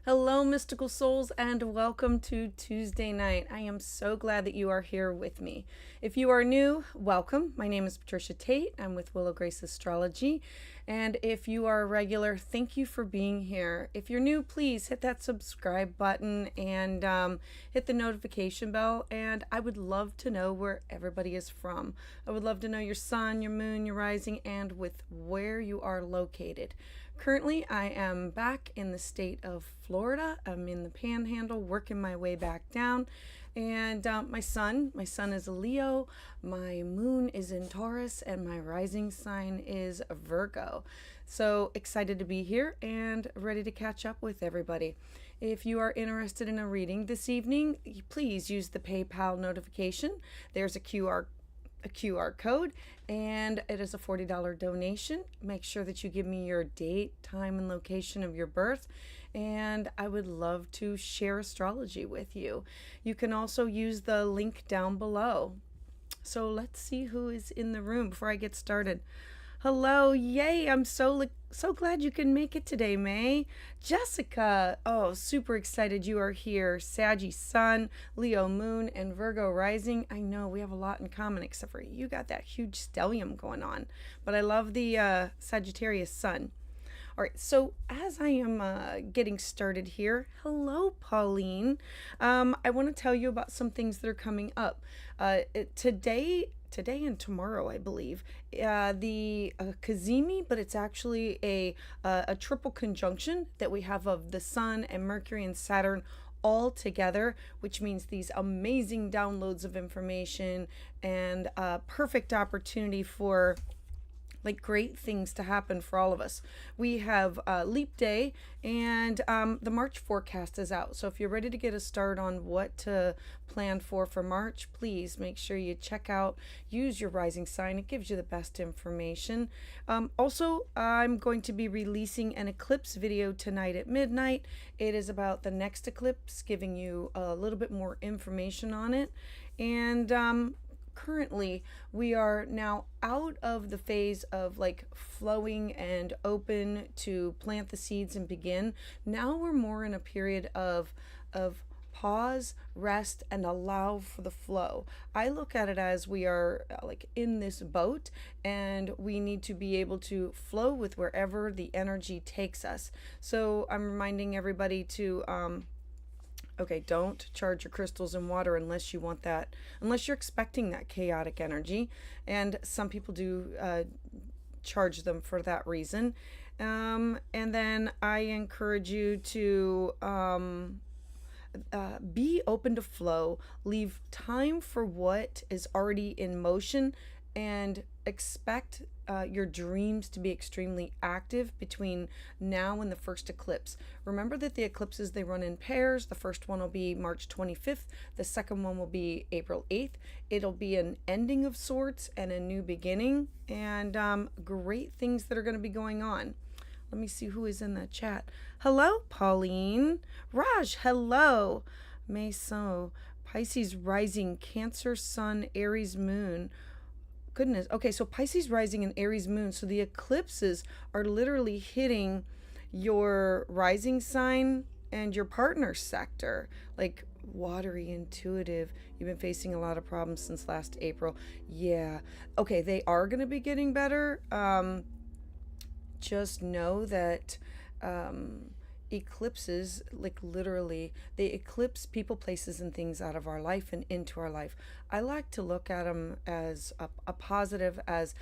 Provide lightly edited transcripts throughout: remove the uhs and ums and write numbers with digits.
Hello, mystical souls, and welcome to Tuesday night. I am so glad that you are here with me. If you are new, welcome. My name is Patricia Tate. I'm with Willow Astrology. And if you are a regular, thank you for being here. If you're new, please hit that subscribe button and hit the notification bell. And I would love to know where everybody is from. I would love to know your sun, your moon, your rising, and with where you are located. Currently, I am back in the state of Florida. I'm in the Panhandle, working my way back down. And my sun is a Leo, my moon is in Taurus, and my rising sign is Virgo. So excited to be here and ready to catch up with everybody. If you are interested in a reading this evening, please use the PayPal notification. There's a QR code, and it is a $40 donation. Make sure that you give me your date, time, and location of your birth, and I would love to share astrology with you. You can also use the link down below. So let's see who is in the room before I get started. Hello, yay, I'm so glad you can make it today, May. Jessica, oh, super excited you are here. Saggy Sun, Leo Moon, and Virgo Rising. I know we have a lot in common, except for you got that huge stellium going on. But I love the Sagittarius Sun. All right, so as I am getting started here, hello, Pauline. I want to tell you about some things that are coming up. Today and tomorrow, I believe, the Kazemi, but it's actually a triple conjunction that we have of the Sun and Mercury and Saturn all together, which means these amazing downloads of information and a perfect opportunity for great things to happen for all of us. We have Leap Day, and the March forecast is out. So if you're ready to get a start on what to plan for March, please make sure you use your rising sign. It gives you the best information. Also, I'm going to be releasing an eclipse video tonight at midnight. It is about the next eclipse, giving you a little bit more information on it. And currently we are now out of the phase of flowing and open to plant the seeds and begin. Now we're more in a period of pause, rest, and allow for the flow. I look at it as we are in this boat, and we need to be able to flow with wherever the energy takes us. So I'm reminding everybody to okay, don't charge your crystals in water unless you want that, unless you're expecting that chaotic energy. And some people do charge them for that reason. And then I encourage you to be open to flow, leave time for what is already in motion, and expect your dreams to be extremely active between now and the first eclipse. Remember that the eclipses, they run in pairs. The first one will be March 25th. The second one will be April 8th. It'll be an ending of sorts and a new beginning, and great things that are going to be going on. Let me see who is in the chat. Hello, Pauline. Raj, hello. Mason, Pisces rising, Cancer sun, Aries moon. Goodness. Okay, so Pisces rising and Aries moon. So the eclipses are literally hitting your rising sign and your partner sector. Watery, intuitive. You've been facing a lot of problems since last April. Yeah. Okay, they are going to be getting better. Just know that eclipses, literally, they eclipse people, places, and things out of our life and into our life. I like to look at them as a positive, as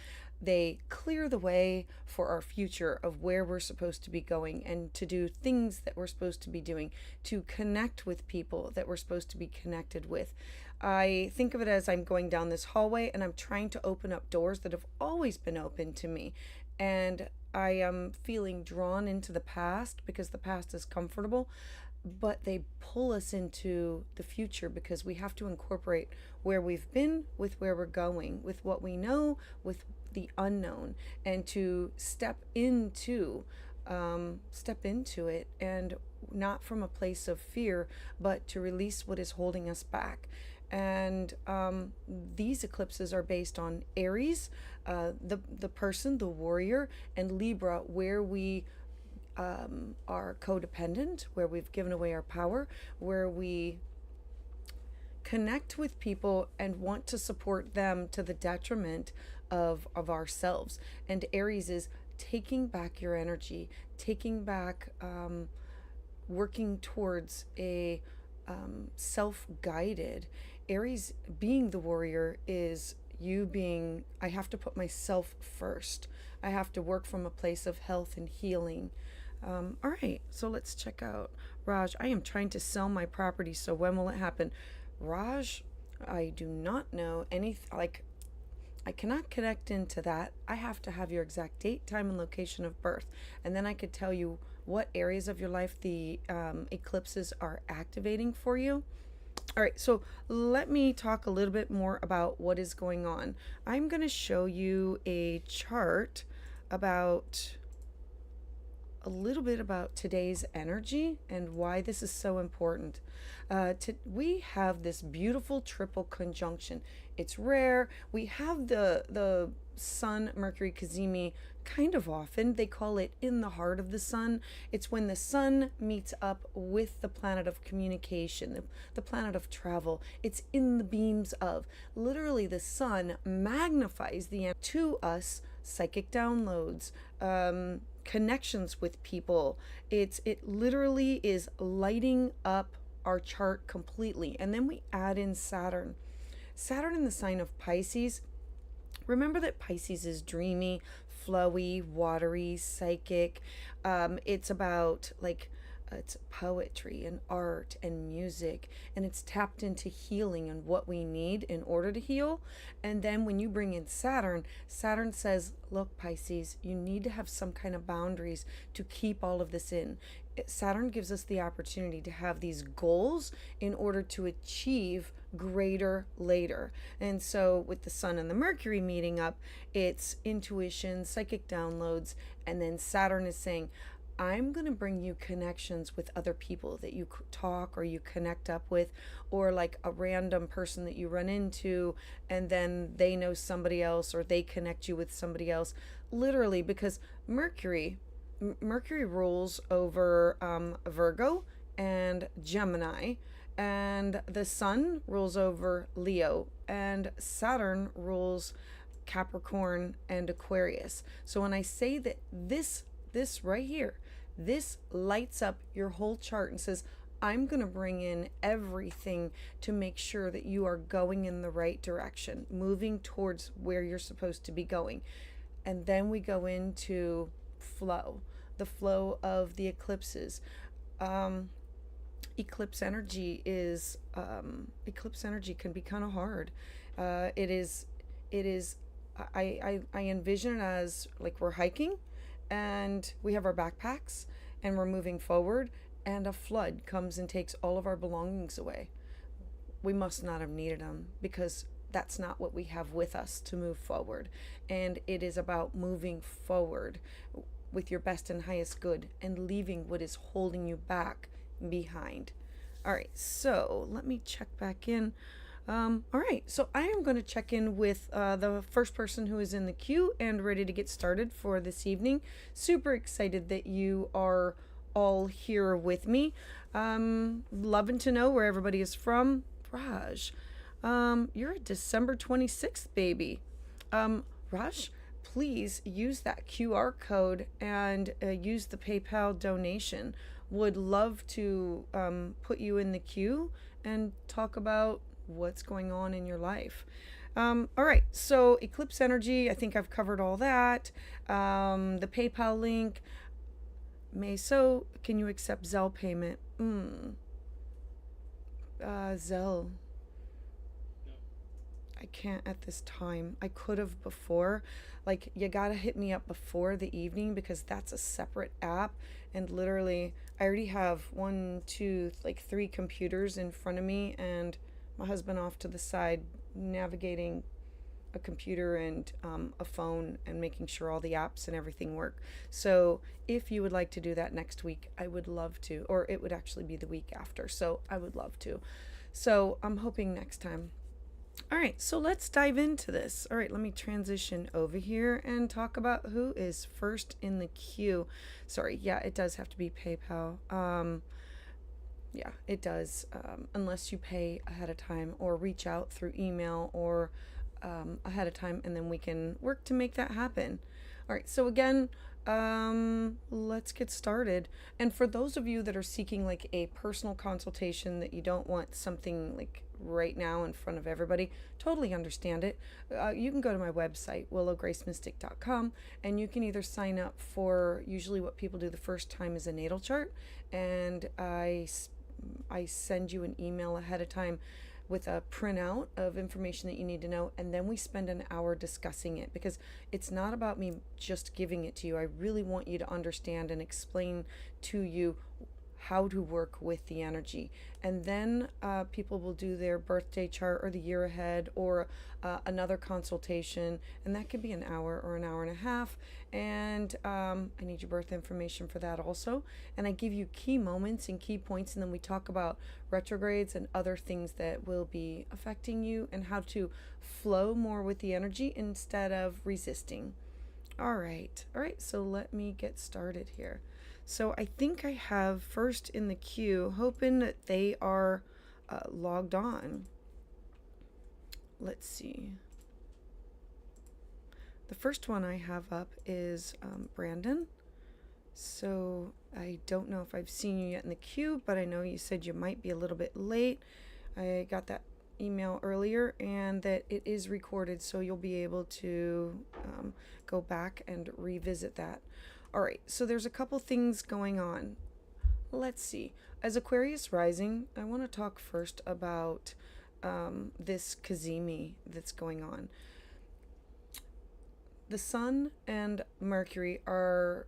they clear the way for our future of where we're supposed to be going, and to do things that we're supposed to be doing, to connect with people that we're supposed to be connected with. I think of it as I'm going down this hallway and I'm trying to open up doors that have always been open to me. And I am feeling drawn into the past because the past is comfortable, but they pull us into the future because we have to incorporate where we've been with where we're going, with what we know, with the unknown, and to step into it, and not from a place of fear, but to release what is holding us back. And these eclipses are based on Aries, the person, the warrior, and Libra, where we are codependent, where we've given away our power, where we connect with people and want to support them to the detriment of ourselves. And Aries is taking back your energy, taking back, working towards a self-guided. Aries being the warrior is you being, I have to put myself first. I have to work from a place of health and healing. All right, so let's check out Raj. I am trying to sell my property, so when will it happen? Raj, I do not know anything. Like, I cannot connect into that. I have to have your exact date, time, and location of birth, and then I could tell you what areas of your life the eclipses are activating for you. All right, so let me talk a little bit more about what is going on. I'm going to show you a chart about a little bit about today's energy and why this is so important. We have this beautiful triple conjunction. It's rare. We have the Sun Mercury Cazimi kind of often. They call it in the heart of the sun. It's when the sun meets up with the planet of communication, the planet of travel. It's in the beams of. Literally, the sun magnifies to us psychic downloads, connections with people. It literally is lighting up our chart completely. And then we add in Saturn. Saturn in the sign of Pisces. Remember that Pisces is dreamy, flowy, watery, psychic. It's about it's poetry and art and music, and it's tapped into healing and what we need in order to heal. And then when you bring in Saturn, Saturn says, look, Pisces, you need to have some kind of boundaries to keep all of this in. Saturn gives us the opportunity to have these goals in order to achieve greater later. And so with the Sun and the Mercury meeting up, it's intuition, psychic downloads, and then Saturn is saying, I'm going to bring you connections with other people that you talk or you connect up with, or like a random person that you run into and then they know somebody else or they connect you with somebody else. Literally, because Mercury rules over Virgo and Gemini, and the Sun rules over Leo, and Saturn rules Capricorn and Aquarius. So when I say that this right here, this lights up your whole chart and says, I'm going to bring in everything to make sure that you are going in the right direction, moving towards where you're supposed to be going. And then we go into flow, the flow of the eclipses. Eclipse energy can be kind of hard. It is I envision it as like we're hiking and we have our backpacks and we're moving forward, and a flood comes and takes all of our belongings away. We must not have needed them, because that's not what we have with us to move forward. And it is about moving forward with your best and highest good and leaving what is holding you back behind. All right, so let me check back in. All right, so I am going to check in with the first person who is in the queue and ready to get started for this evening. Super excited that you are all here with me. Loving to know where everybody is from. Raj, you're a December 26th baby. Raj, please use that QR code and use the PayPal donation. Would love to put you in the queue and talk about what's going on in your life. All right, so eclipse energy, I think I've covered all that. The PayPal link. Meso, can you accept Zelle payment? Zelle. I can't at this time. I could have before. Like, you gotta hit me up before the evening, because that's a separate app. And literally, I already have 3 computers in front of me, and my husband off to the side navigating a computer and a phone and making sure all the apps and everything work. So if you would like to do that next week, I would love to, or it would actually be the week after. So I would love to. So I'm hoping next time. All right, so let's dive into this. All right, let me transition over here and talk about who is first in the queue. Sorry, yeah, it does have to be PayPal. Yeah, it does, unless you pay ahead of time or reach out through email or ahead of time, and then we can work to make that happen. All right, so again, let's get started. And for those of you that are seeking like a personal consultation, that you don't want something like right now in front of everybody, totally understand it. You can go to my website, willowgracemystik.com, and you can either sign up for, usually what people do the first time is a natal chart, and I send you an email ahead of time with a printout of information that you need to know, and then we spend an hour discussing it, because it's not about me just giving it to you. I really want you to understand and explain to you how to work with the energy. And then people will do their birthday chart or the year ahead or another consultation, and that could be an hour or an hour and a half. And I need your birth information for that also. And I give you key moments and key points, and then we talk about retrogrades and other things that will be affecting you and how to flow more with the energy instead of resisting. All right, so let me get started here. So I think I have first in the queue, hoping that they are logged on. Let's see. The first one I have up is Brandon. So I don't know if I've seen you yet in the queue, but I know you said you might be a little bit late. I got that email earlier, and that it is recorded, so you'll be able to go back and revisit that. All right, so there's a couple things going on. Let's see. As Aquarius rising, I want to talk first about this Kazemi that's going on. The Sun and Mercury are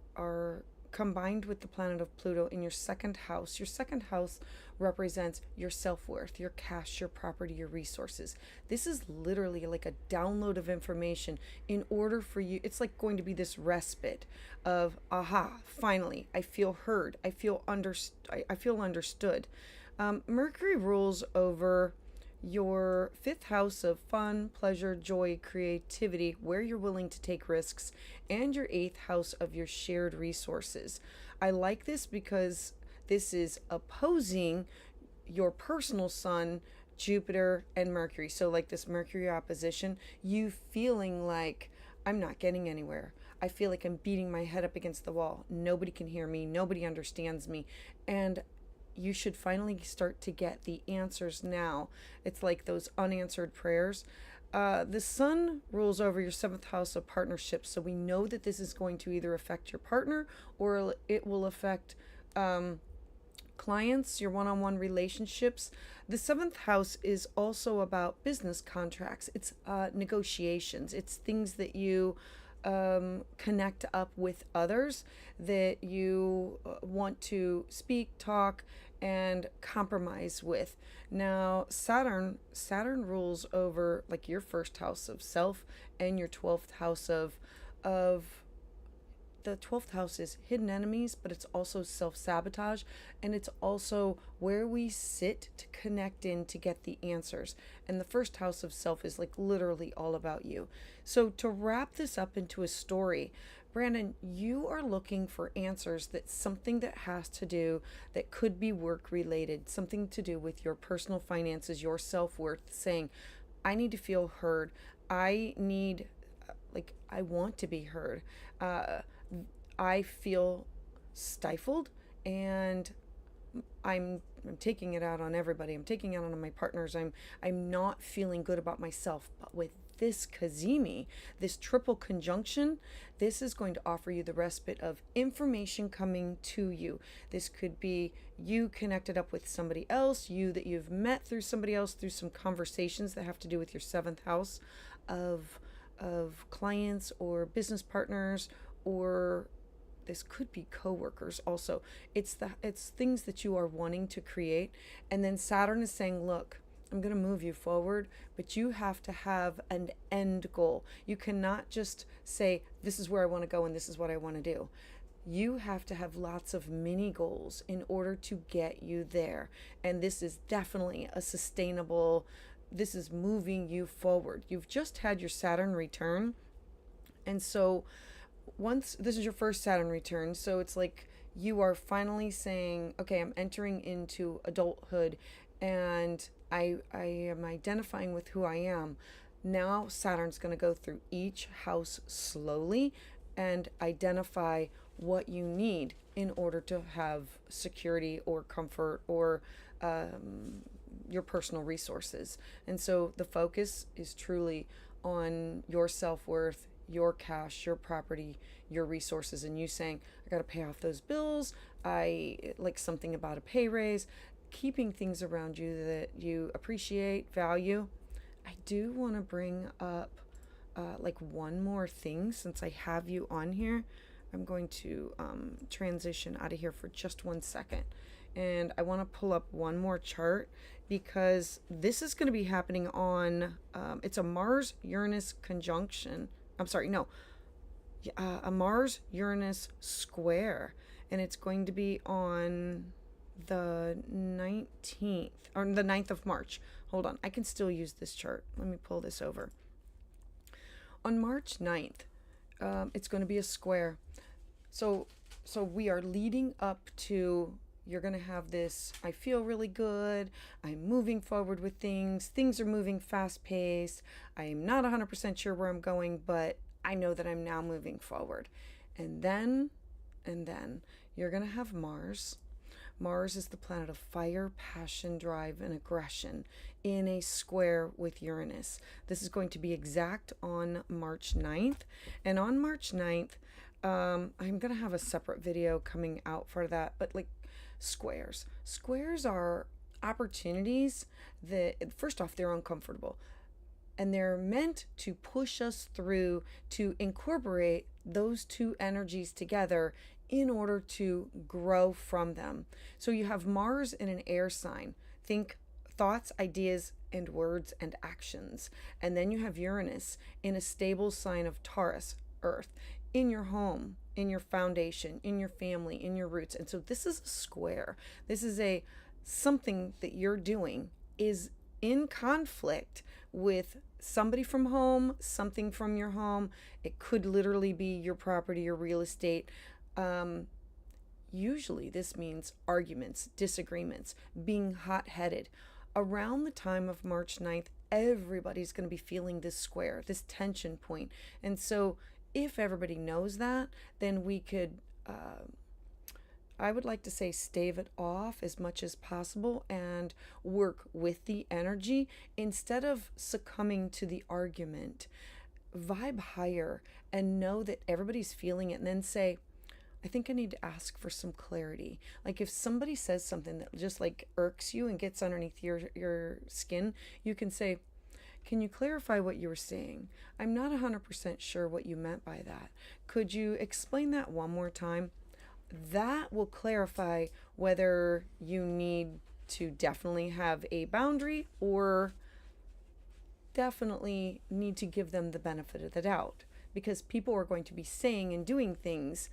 combined with the planet of Pluto in your second house. Your second house represents your self-worth, your cash, your property, your resources. This is literally like a download of information in order for you. It's like going to be this respite of, aha, finally, I feel heard. I feel understood. Mercury rules over your fifth house of fun, pleasure, joy, creativity, where you're willing to take risks, and your eighth house of your shared resources. I like this because this is opposing your personal sun, Jupiter, and Mercury. So like this Mercury opposition, you feeling like, I'm not getting anywhere. I feel like I'm beating my head up against the wall. Nobody can hear me. Nobody understands me. And you should finally start to get the answers now. It's like those unanswered prayers. The Sun rules over your seventh house of partnerships, so we know that this is going to either affect your partner or it will affect clients, your one-on-one relationships. The seventh house is also about business contracts. It's negotiations. It's things that you connect up with others, that you want to speak, talk, and compromise with. Now, Saturn rules over like your first house of self and your 12th house of the 12th house is hidden enemies, but it's also self-sabotage, and it's also where we sit to connect in to get the answers. And the first house of self is like literally all about you. So to wrap this up into a story, Brandon, you are looking for answers. That's something that has to do, that could be work related, something to do with your personal finances, your self-worth, saying, I need to feel heard. I want to be heard. I feel stifled, and I'm taking it out on everybody. I'm taking it out on my partners. I'm not feeling good about myself. But with this Kazemi, this triple conjunction, this is going to offer you the respite of information coming to you. This could be you connected up with somebody else, you that you've met through somebody else, through some conversations that have to do with your seventh house of clients or business partners, or this could be coworkers also. It's things that you are wanting to create. And then Saturn is saying, look, I'm going to move you forward, but you have to have an end goal. You cannot just say, this is where I want to go and this is what I want to do. You have to have lots of mini goals in order to get you there. And this is definitely a sustainable, this is moving you forward. You've just had your Saturn return. And so once this is your first Saturn return, so it's like you are finally saying, okay, I'm entering into adulthood and I am identifying with who I am. Now Saturn's going to go through each house slowly and identify what you need in order to have security or comfort or your personal resources. And so the focus is truly on your self-worth, your cash, your property, your resources, and you saying, I got to pay off those bills. I like something about a pay raise, keeping things around you that you appreciate, value. I do want to bring up like one more thing since I have you on here. I'm going to transition out of here for just 1 second. And I want to pull up one more chart because this is going to be happening on, it's a Mars-Uranus conjunction. I'm sorry, no, a Mars-Uranus square. And it's going to be on the 19th, or the 9th of March. Hold on, I can still use this chart. Let me pull this over. On March 9th, it's going to be a square. So we are leading up to, you're going to have this, I feel really good, I'm moving forward with things are moving fast paced, I am not 100% sure where I'm going, but I know that I'm now moving forward. And then you're going to have Mars. Mars is the planet of fire, passion, drive, and aggression in a square with Uranus. This is going to be exact on March 9th. And on March 9th, I'm going to have a separate video coming out for that. But like squares. Squares are opportunities that, first off, they're uncomfortable. And they're meant to push us through to incorporate those two energies together in order to grow from them. So you have Mars in an air sign. Think thoughts, ideas, and words and actions. And then you have Uranus in a stable sign of Taurus, Earth, in your home, in your foundation, in your family, in your roots. And so this is a square. This is a something that you're doing is in conflict with somebody from home, something from your home. It could literally be your property or real estate. Usually this means arguments, disagreements, being hot-headed. Around the time of March 9th, everybody's going to be feeling this square, this tension point. And so if everybody knows that, then we could, I would like to say, stave it off as much as possible and work with the energy instead of succumbing to the argument. Vibe higher and know that everybody's feeling it, and then say, I think I need to ask for some clarity. Like if somebody says something that just like irks you and gets underneath your skin, you can say, can you clarify what you were saying? I'm not 100% sure what you meant by that. Could you explain that one more time? That will clarify whether you need to definitely have a boundary or definitely need to give them the benefit of the doubt, because people are going to be saying and doing things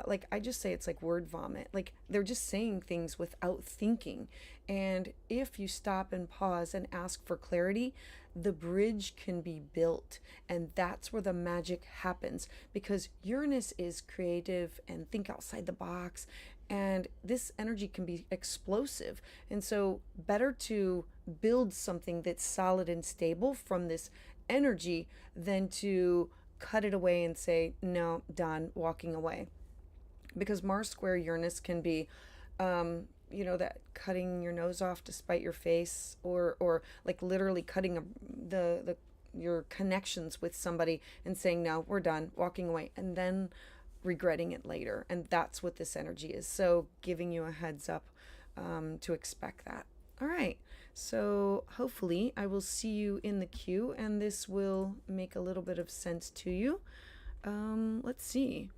like I just say it's like word vomit. Like they're just saying things without thinking. And if you stop and pause and ask for clarity, the bridge can be built. And that's where the magic happens, because Uranus is creative and think outside the box. And this energy can be explosive. And so better to build something that's solid and stable from this energy than to cut it away and say, no, done, walking away. Because Mars square Uranus can be, that cutting your nose off to spite your face, or like literally cutting your connections with somebody and saying, no, we're done, walking away, and then regretting it later. And that's what this energy is. So giving you a heads up to expect that. All right. So hopefully I will see you in the queue and this will make a little bit of sense to you. Let's see.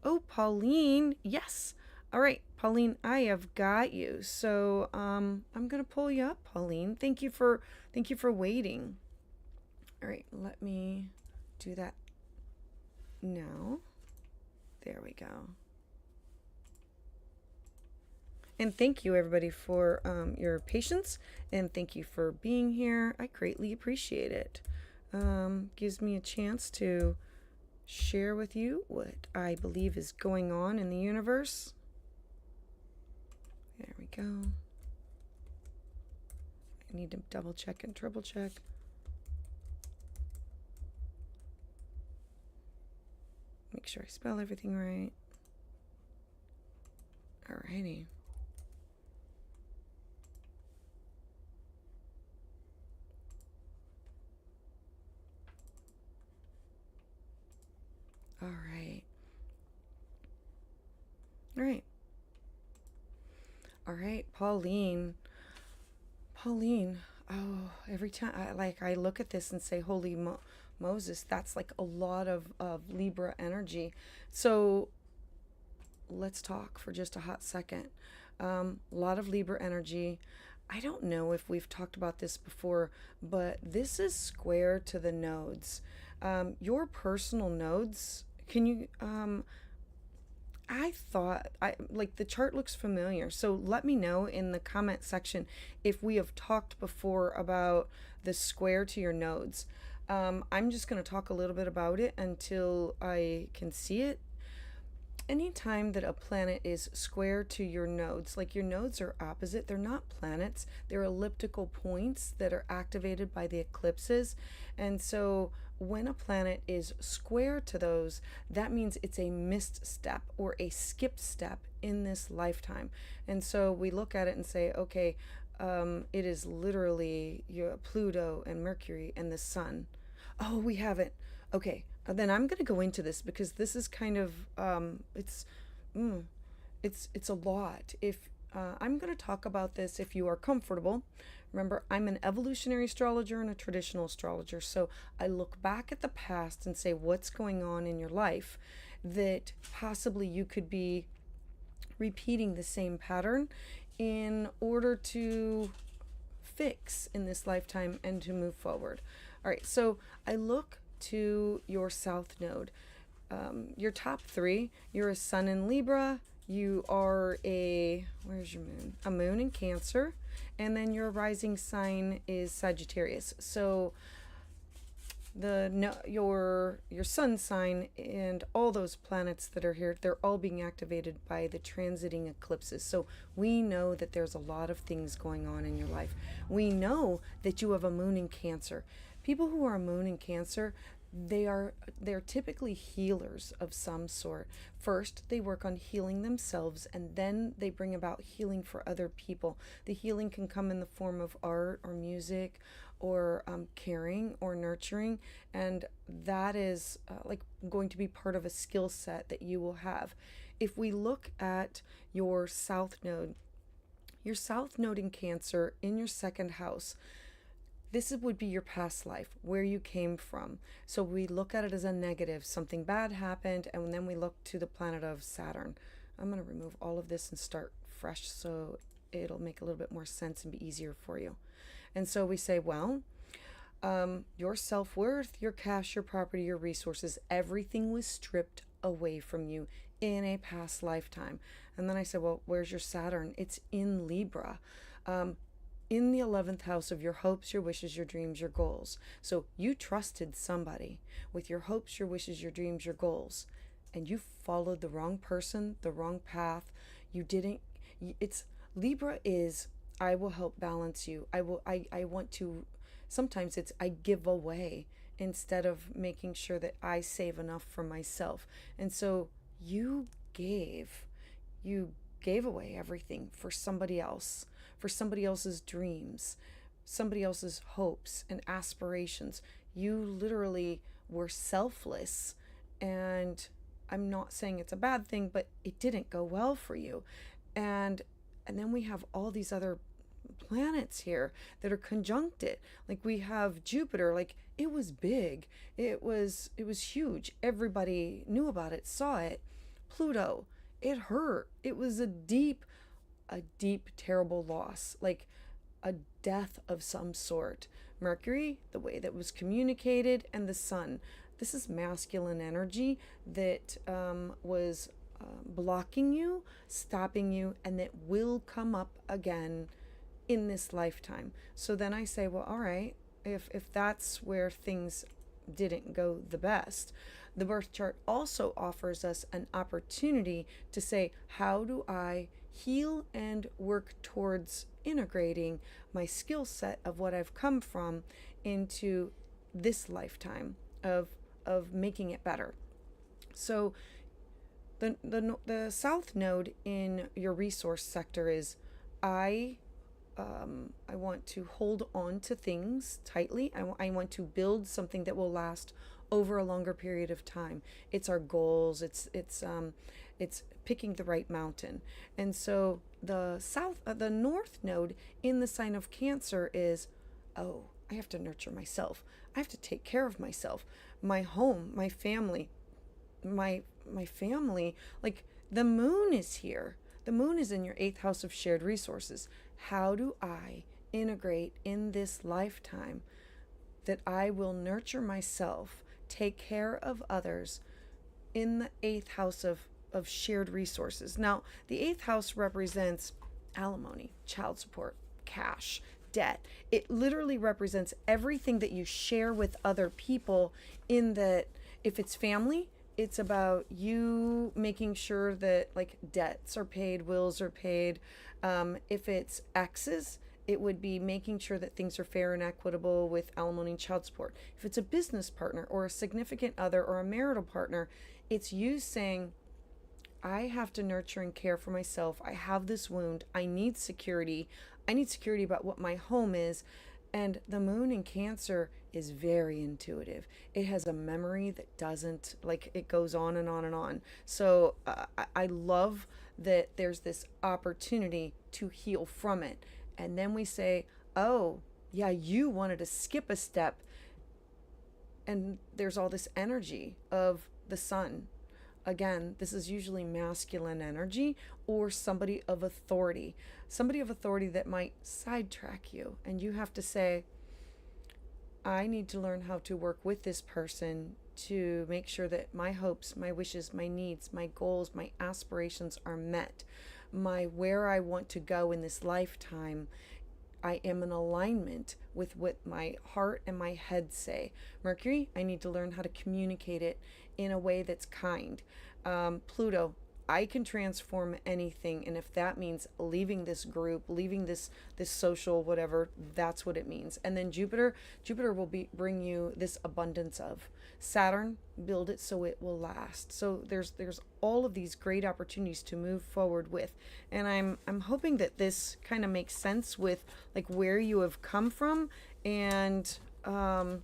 Oh, Pauline. Yes. All right, Pauline, I have got you. So I'm going to pull you up, Pauline. Thank you for waiting. All right, let me do that now. There we go. And thank you, everybody, for your patience, and thank you for being here. I greatly appreciate it. Gives me a chance to share with you what I believe is going on in the universe. There we go. I need to double check and triple check. Make sure I spell everything right. Alrighty. All right. All right. All right, Pauline. Pauline. Oh, every time I look at this and say, "Holy Moses," that's like a lot of Libra energy. So let's talk for just a hot second. A lot of Libra energy. I don't know if we've talked about this before, but this is square to the nodes. Your personal nodes. Can you? I thought I like the chart looks familiar. So let me know in the comment section if we have talked before about the square to your nodes. I'm just going to talk a little bit about it until I can see it. Anytime that a planet is square to your nodes, like your nodes are opposite, they're not planets, they're elliptical points that are activated by the eclipses. And so when a planet is square to those, that means it's a missed step or a skipped step in this lifetime. And so we look at it and say, okay, it is literally your Pluto and Mercury and the Sun. Oh, we haven't. Okay, then I'm going to go into this because this is kind of it's a lot. If I'm going to talk about this, if you are comfortable. Remember, I'm an evolutionary astrologer and a traditional astrologer, so I look back at the past and say what's going on in your life that possibly you could be repeating the same pattern in order to fix in this lifetime and to move forward. All right, so I look to your South Node. Your top three, you're a Sun in Libra, you are where's your moon? A moon in Cancer, and then your rising sign is Sagittarius. So your sun sign and all those planets that are here, they're all being activated by the transiting eclipses. So we know that there's a lot of things going on in your life. We know that you have a moon in Cancer. People who are a moon in Cancer, they're typically healers of some sort. First, they work on healing themselves, and then they bring about healing for other people. The healing can come in the form of art or music or caring or nurturing, and that is like going to be part of a skill set that you will have. If we look at your South Node in Cancer in your second house, this would be your past life, where you came from. So we look at it as a negative. Something bad happened, and then we look to the planet of Saturn. I'm going to remove all of this and start fresh so it'll make a little bit more sense and be easier for you. And so we say, well, your self-worth, your cash, your property, your resources, everything was stripped away from you in a past lifetime. And then I said, well, where's your Saturn? It's in Libra. In the 11th house of your hopes, your wishes, your dreams, your goals. So you trusted somebody with your hopes, your wishes, your dreams, your goals, and you followed the wrong person, the wrong path. You didn't. It's Libra is I will help balance you. I want to. Sometimes it's I give away instead of making sure that I save enough for myself. And so you gave away everything for somebody else, for somebody else's dreams, somebody else's hopes and aspirations. You literally were selfless, and I'm not saying it's a bad thing, but it didn't go well for you. And then we have all these other planets here that are conjuncted. Like we have Jupiter, like it was big. It was huge. Everybody knew about it, saw it. Pluto, it hurt. It was a deep, terrible loss, like a death of some sort. Mercury, the way that was communicated, and the Sun. This is masculine energy that was blocking you, stopping you, and that will come up again in this lifetime. So then I say, well, all right, if that's where things didn't go the best, the birth chart also offers us an opportunity to say, how do I heal and work towards integrating my skill set of what I've come from into this lifetime of making it better. So the South Node in your resource sector is I want to hold on to things tightly. I want to build something that will last over a longer period of time. It's our goals. It's picking the right mountain. And so the North Node in the sign of Cancer is, oh, I have to nurture myself. I have to take care of myself, my home, my family, my family. Like, the moon is here. The moon is in your 8th house of shared resources. How do I integrate in this lifetime that I will nurture myself, take care of others in the 8th house of shared resources? Now, the 8th house represents alimony, child support, cash, debt. It literally represents everything that you share with other people, in that if it's family, it's about you making sure that, like, debts are paid, wills are paid. If it's exes, it would be making sure that things are fair and equitable with alimony and child support. If it's a business partner or a significant other or a marital partner, it's you saying, I have to nurture and care for myself. I have this wound. I need security. I need security about what my home is. And the moon in Cancer is very intuitive. It has a memory that doesn't, like, it goes on and on and on. So I love that there's this opportunity to heal from it. And then we say, oh, yeah, you wanted to skip a step. And there's all this energy of the sun. Again, this is usually masculine energy or somebody of authority that might sidetrack you. And you have to say, I need to learn how to work with this person to make sure that my hopes, my wishes, my needs, my goals, my aspirations are met. Where I want to go in this lifetime, I am in alignment with what my heart and my head say. Mercury, I need to learn how to communicate it in a way that's kind. Pluto, I can transform anything, and if that means leaving this group, leaving this social whatever, that's what it means. And then Jupiter will bring you this abundance of. Saturn, build it so it will last. So there's all of these great opportunities to move forward with, and I'm hoping that this kind of makes sense with, like, where you have come from. And I'm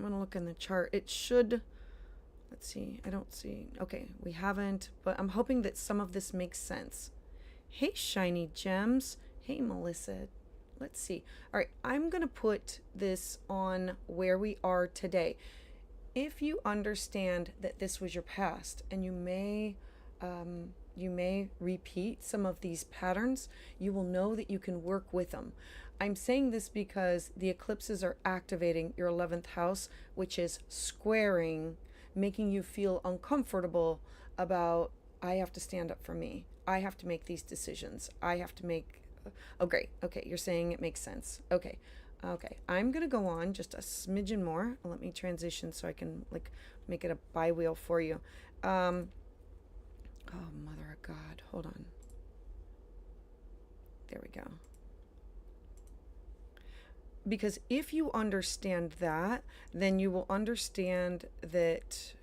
gonna look in the chart. It should. Let's see, I don't see. Okay, we haven't, but I'm hoping that some of this makes sense. Hey, Shiny Gems. Hey, Melissa. Let's see. All right, I'm going to put this on where we are today. If you understand that this was your past, and you may repeat some of these patterns, you will know that you can work with them. I'm saying this because the eclipses are activating your 11th house, which is squaring, making you feel uncomfortable about, I have to stand up for me. I have to make these decisions. I have to make, oh great, okay, you're saying it makes sense. Okay, I'm gonna go on just a smidgen more. Let me transition so I can, like, make it a bi-wheel for you. Oh, Mother of God, hold on. There we go. Because if you understand that, then you will understand that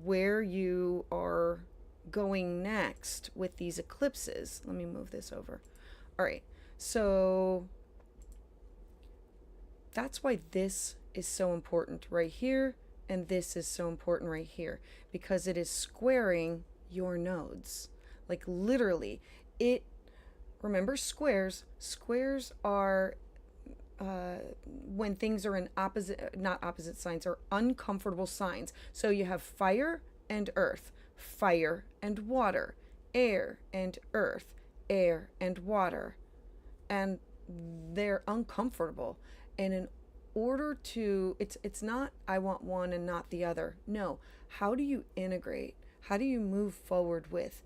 where you are going next with these eclipses. Let me move this over. All right, so that's why this is so important right here, and this is so important right here, because it is squaring your nodes. Like, literally, remember squares are when things are in not opposite signs, or uncomfortable signs. So you have fire and earth, fire and water, air and earth, air and water, and they're uncomfortable. And in order to, it's not I want one and not the other. No, how do you integrate? How do you move forward with?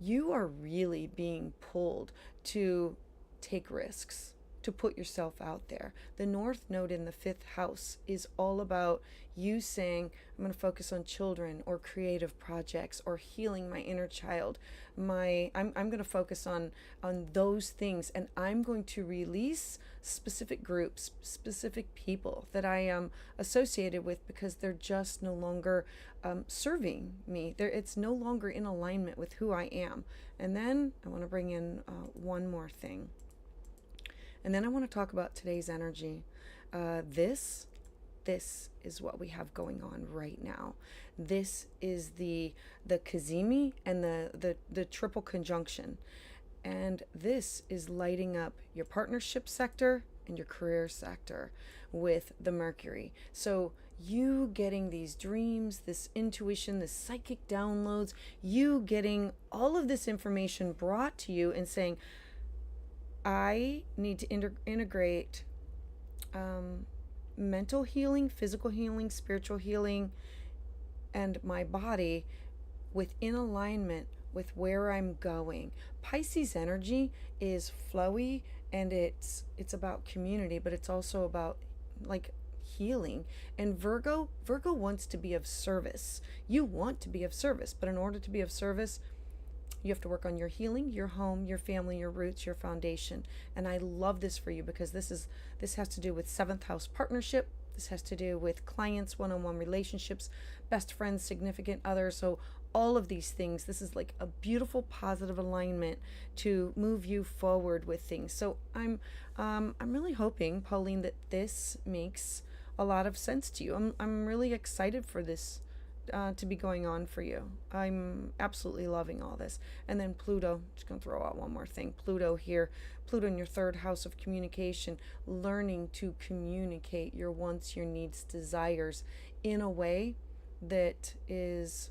You are really being pulled to take risks, to put yourself out there. The North Node in the 5th house is all about you saying, I'm going to focus on children or creative projects or healing my inner child. I'm going to focus on those things, and I'm going to release specific groups, specific people that I am associated with, because they're just no longer serving me. It's no longer in alignment with who I am. And then I want to bring in one more thing. And then I want to talk about today's energy. This is what we have going on right now. This is the Kazemi and the triple conjunction. And this is lighting up your partnership sector and your career sector with the Mercury. So you getting these dreams, this intuition, this psychic downloads, you getting all of this information brought to you and saying, I need to integrate mental healing, physical healing, spiritual healing, and my body within alignment with where I'm going. Pisces energy is flowy, and it's about community, but it's also about like healing. And Virgo wants to be of service. You want to be of service, but in order to be of service, you have to work on your healing, your home, your family, your roots, your foundation. And I love this for you, because this has to do with 7th house partnership. This has to do with clients, one-on-one relationships, best friends, significant others. So all of these things, this is like a beautiful positive alignment to move you forward with things. So I'm really hoping, Pauline, that this makes a lot of sense to you. I'm really excited for this to be going on for you. I'm absolutely loving all this. And then Pluto, just going to throw out one more thing. Pluto here, Pluto in your 3rd house of communication, learning to communicate your wants, your needs, desires in a way that is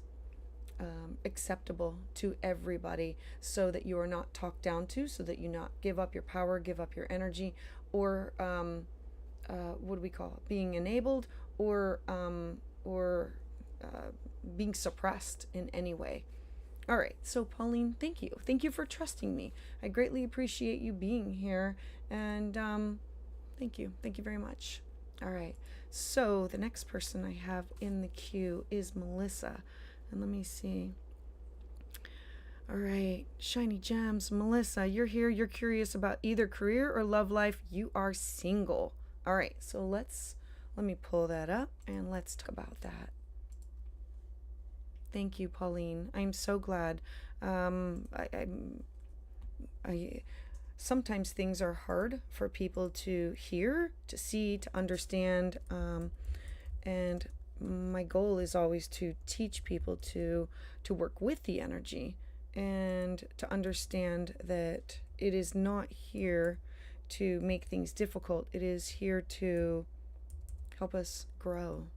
acceptable to everybody, so that you are not talked down to, so that you not give up your power, give up your energy, or what do we call it? Being enabled, or being suppressed in any way. All right, so Pauline, thank you. Thank you for trusting me. I greatly appreciate you being here, and thank you. Thank you very much. All right, so the next person I have in the queue is Melissa, and let me see. All right, shiny gems. Melissa, you're here. You're curious about either career or love life. You are single. All right, so let me pull that up and let's talk about that. Thank you, Pauline. I'm so glad. I sometimes things are hard for people to hear, to see, to understand, and my goal is always to teach people to work with the energy and to understand that it is not here to make things difficult. It is here to help us grow.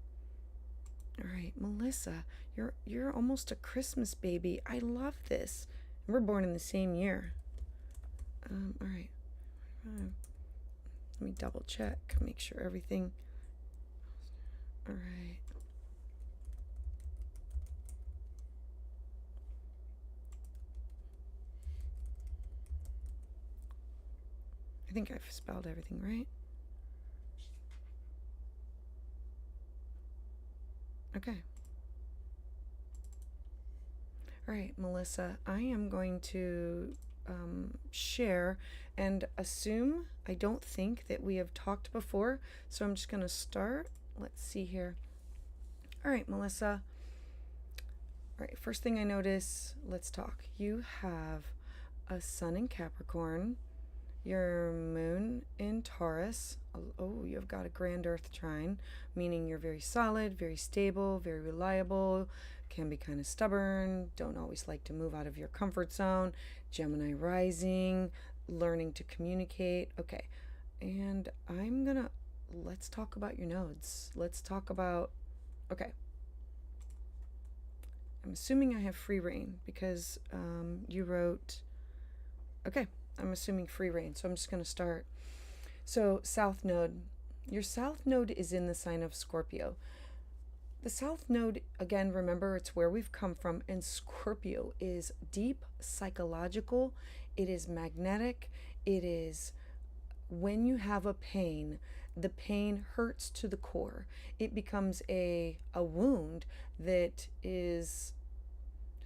All right, Melissa, you're almost a Christmas baby. I love this. We're born in the same year. All right. Let me double check, make sure everything. All right. I think I've spelled everything right. Okay. All right, Melissa, I am going to share and assume. I don't think that we have talked before, so I'm just going to start. Let's see here. All right, Melissa. All right, first thing I notice, let's talk. You have a sun in Capricorn, your moon in Taurus. Oh, you've got a grand earth trine, meaning you're very solid, very stable, very reliable, can be kind of stubborn, don't always like to move out of your comfort zone. Gemini rising, learning to communicate. Okay, and let's talk about your nodes. Let's talk about, okay. I'm assuming I have free reign because you wrote, okay, I'm assuming free reign, so I'm just going to start. So South Node, your South Node is in the sign of Scorpio. The South Node, again, remember, it's where we've come from, and Scorpio is deep psychological, it is magnetic, it is when you have a pain, the pain hurts to the core. It becomes a wound that is,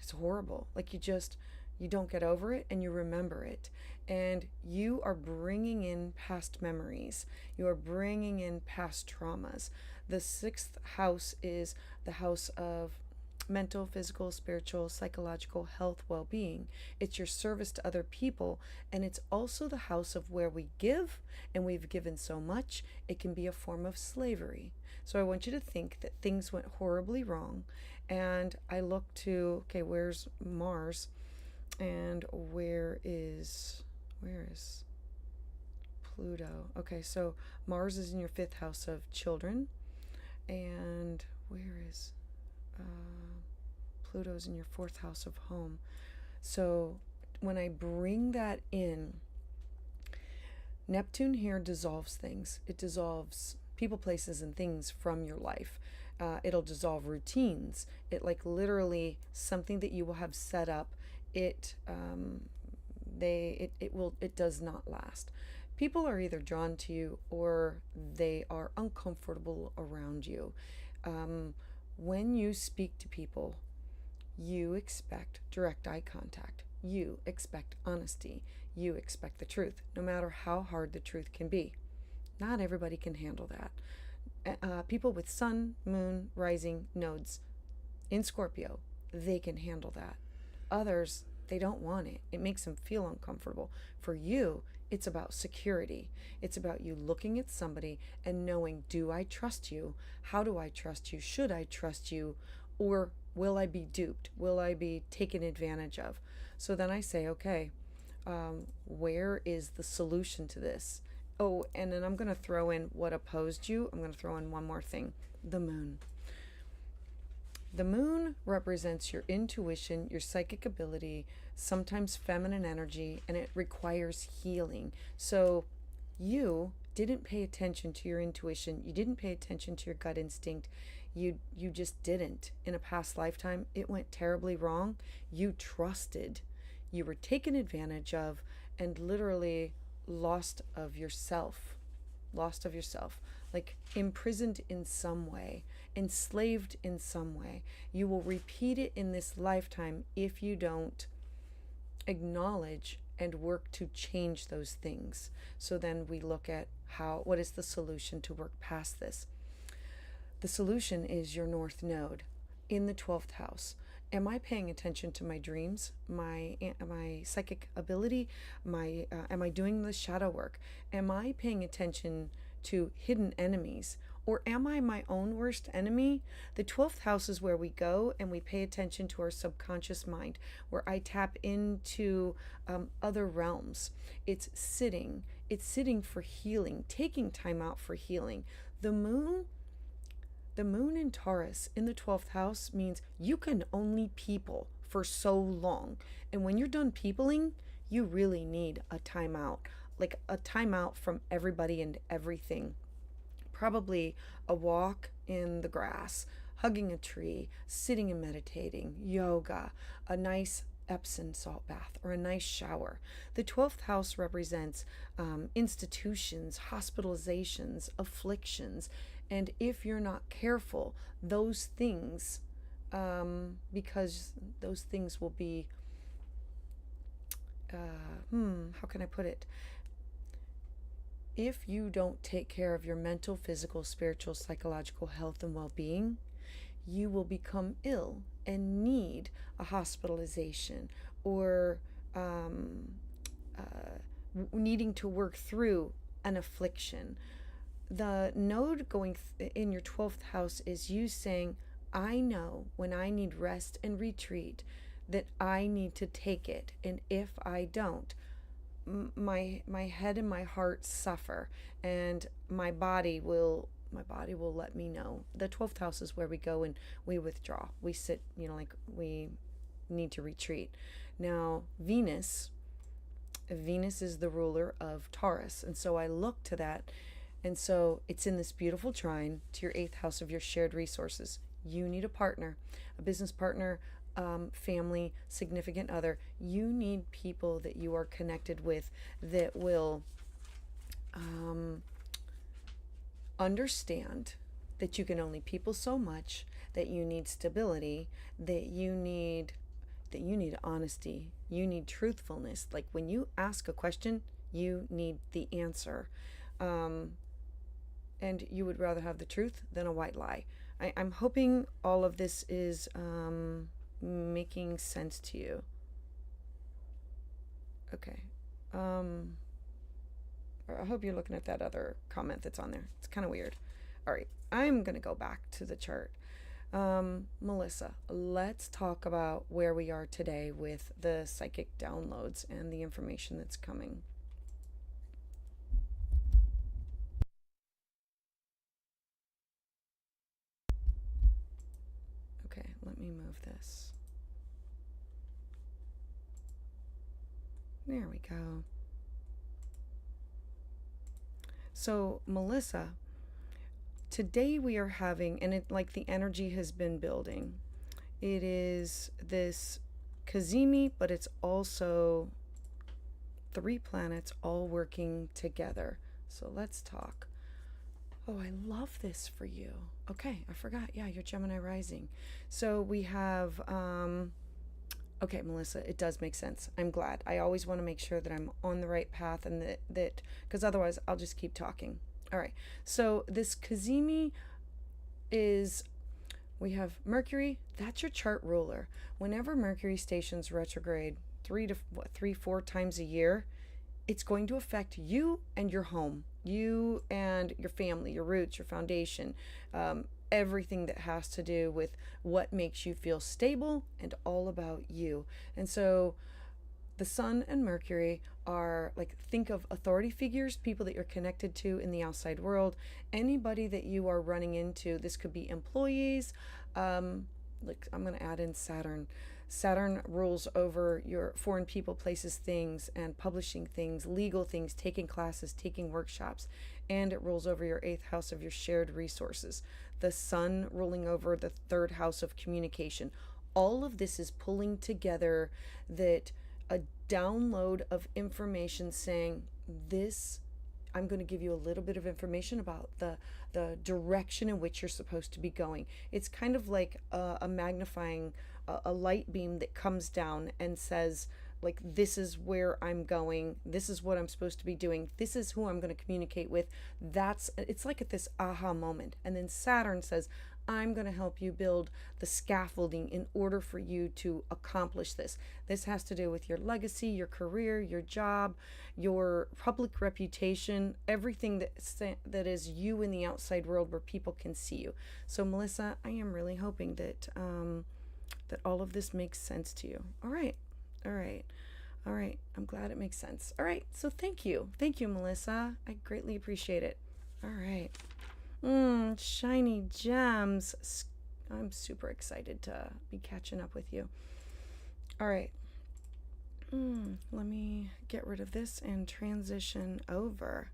it's horrible. Like you don't get over it and you remember it. And you are bringing in past memories. You are bringing in past traumas. The sixth house is the house of mental, physical, spiritual, psychological health, well-being. It's your service to other people, and it's also the house of where we give, and we've given so much, it can be a form of slavery. So I want you to think that things went horribly wrong, and I look to, okay, where's Mars, and where is Pluto? Okay, so Mars is in your fifth house of children, and where is Pluto's in your fourth house of home. So when I bring that in, Neptune here dissolves things. It dissolves people, places, and things from your life. It'll dissolve routines. It like literally something that you will have set up. It does not last. People are either drawn to you or they are uncomfortable around you. When you speak to people, you expect direct eye contact. You expect honesty. You expect the truth, no matter how hard the truth can be. Not everybody can handle that. People with sun, moon, rising nodes in Scorpio, they can handle that. Others, they don't want it. It makes them feel uncomfortable. For you, it's about security. It's about you looking at somebody and knowing, do I trust you? How do I trust you? Should I trust you? Or will I be duped? Will I be taken advantage of? So then I say, okay, where is the solution to this? Oh, and then I'm going to throw in what opposed you. I'm going to throw in one more thing, the moon. The moon represents your intuition, your psychic ability, sometimes feminine energy, and it requires healing. So you didn't pay attention to your intuition. You didn't pay attention to your gut instinct. You just didn't. In a past lifetime, it went terribly wrong. You trusted. You were taken advantage of and literally lost of yourself, like imprisoned in some way, enslaved in some way. You will repeat it in this lifetime if you don't acknowledge and work to change those things. So then we look at what is the solution to work past this? The solution is your North Node in the 12th house. Am I paying attention to my dreams, my psychic ability? Am I doing the shadow work? Am I paying attention to hidden enemies? Or am I my own worst enemy? The 12th house is where we go and we pay attention to our subconscious mind, where I tap into other realms. It's sitting for healing, taking time out for healing. The moon in Taurus in the 12th house means you can only people for so long. And when you're done peopling, you really need a timeout, like a timeout from everybody and everything. Probably a walk in the grass, hugging a tree, sitting and meditating, yoga, a nice Epsom salt bath, or a nice shower. The 12th house represents institutions, hospitalizations, afflictions. And if you're not careful, those things, because those things will be, how can I put it? If you don't take care of your mental, physical, spiritual, psychological health and well-being, you will become ill and need a hospitalization or needing to work through an affliction. The node going in your 12th house is you saying, I know when I need rest and retreat that I need to take it. And if I don't, my head and my heart suffer, and my body will let me know. The 12th house is where we go and we withdraw. We sit, like we need to retreat. Now, Venus is the ruler of Taurus. And so I look to that. And so it's in this beautiful trine to your 8th house of your shared resources. You need a partner, a business partner, family, significant other. You need people that you are connected with that will understand that you can only people so much, that you need stability, that you need honesty, you need truthfulness. Like when you ask a question, you need the answer. And you would rather have the truth than a white lie. I'm hoping all of this is making sense to you. Okay. I hope you're looking at that other comment that's on there. It's kind of weird. All right, I'm going to go back to the chart. Melissa, let's talk about where we are today with the psychic downloads and the information that's coming. Okay, let me move this. There we go. So, Melissa, today we are having, and it like the energy has been building. It is this Kazemi, but it's also 3 planets all working together. So let's talk. Oh, I love this for you. Okay, I forgot. Yeah, you're Gemini rising. So we have, okay, Melissa, it does make sense. I'm glad. I always want to make sure that I'm on the right path and that because otherwise I'll just keep talking. All right. So this Kazemi is, we have Mercury. That's your chart ruler. Whenever Mercury stations retrograde 4 times a year, it's going to affect you and your home, you and your family, your roots, your foundation, everything that has to do with what makes you feel stable and all about you. And so the Sun and Mercury are like, think of authority figures, people that you're connected to in the outside world, anybody that you are running into. This could be employees. Like I'm going to add in Saturn. Saturn rules over your foreign people, places, things, and publishing things, legal things, taking classes, taking workshops, and it rules over your 8th house of your shared resources. The Sun ruling over the 3rd house of communication. All of this is pulling together that a download of information saying this, I'm going to give you a little bit of information about the direction in which you're supposed to be going. It's kind of like a magnifying, a light beam that comes down and says, like, this is where I'm going. This is what I'm supposed to be doing. This is who I'm going to communicate with. It's like at this aha moment. And then Saturn says, I'm going to help you build the scaffolding in order for you to accomplish this. This has to do with your legacy, your career, your job, your public reputation, everything that is you in the outside world where people can see you. So, Melissa, I am really hoping that that all of this makes sense to you. All right. I'm glad it makes sense. All right. So thank you, Melissa. I greatly appreciate it. All right. Shiny gems. I'm super excited to be catching up with you. All right. Let me get rid of this and transition over.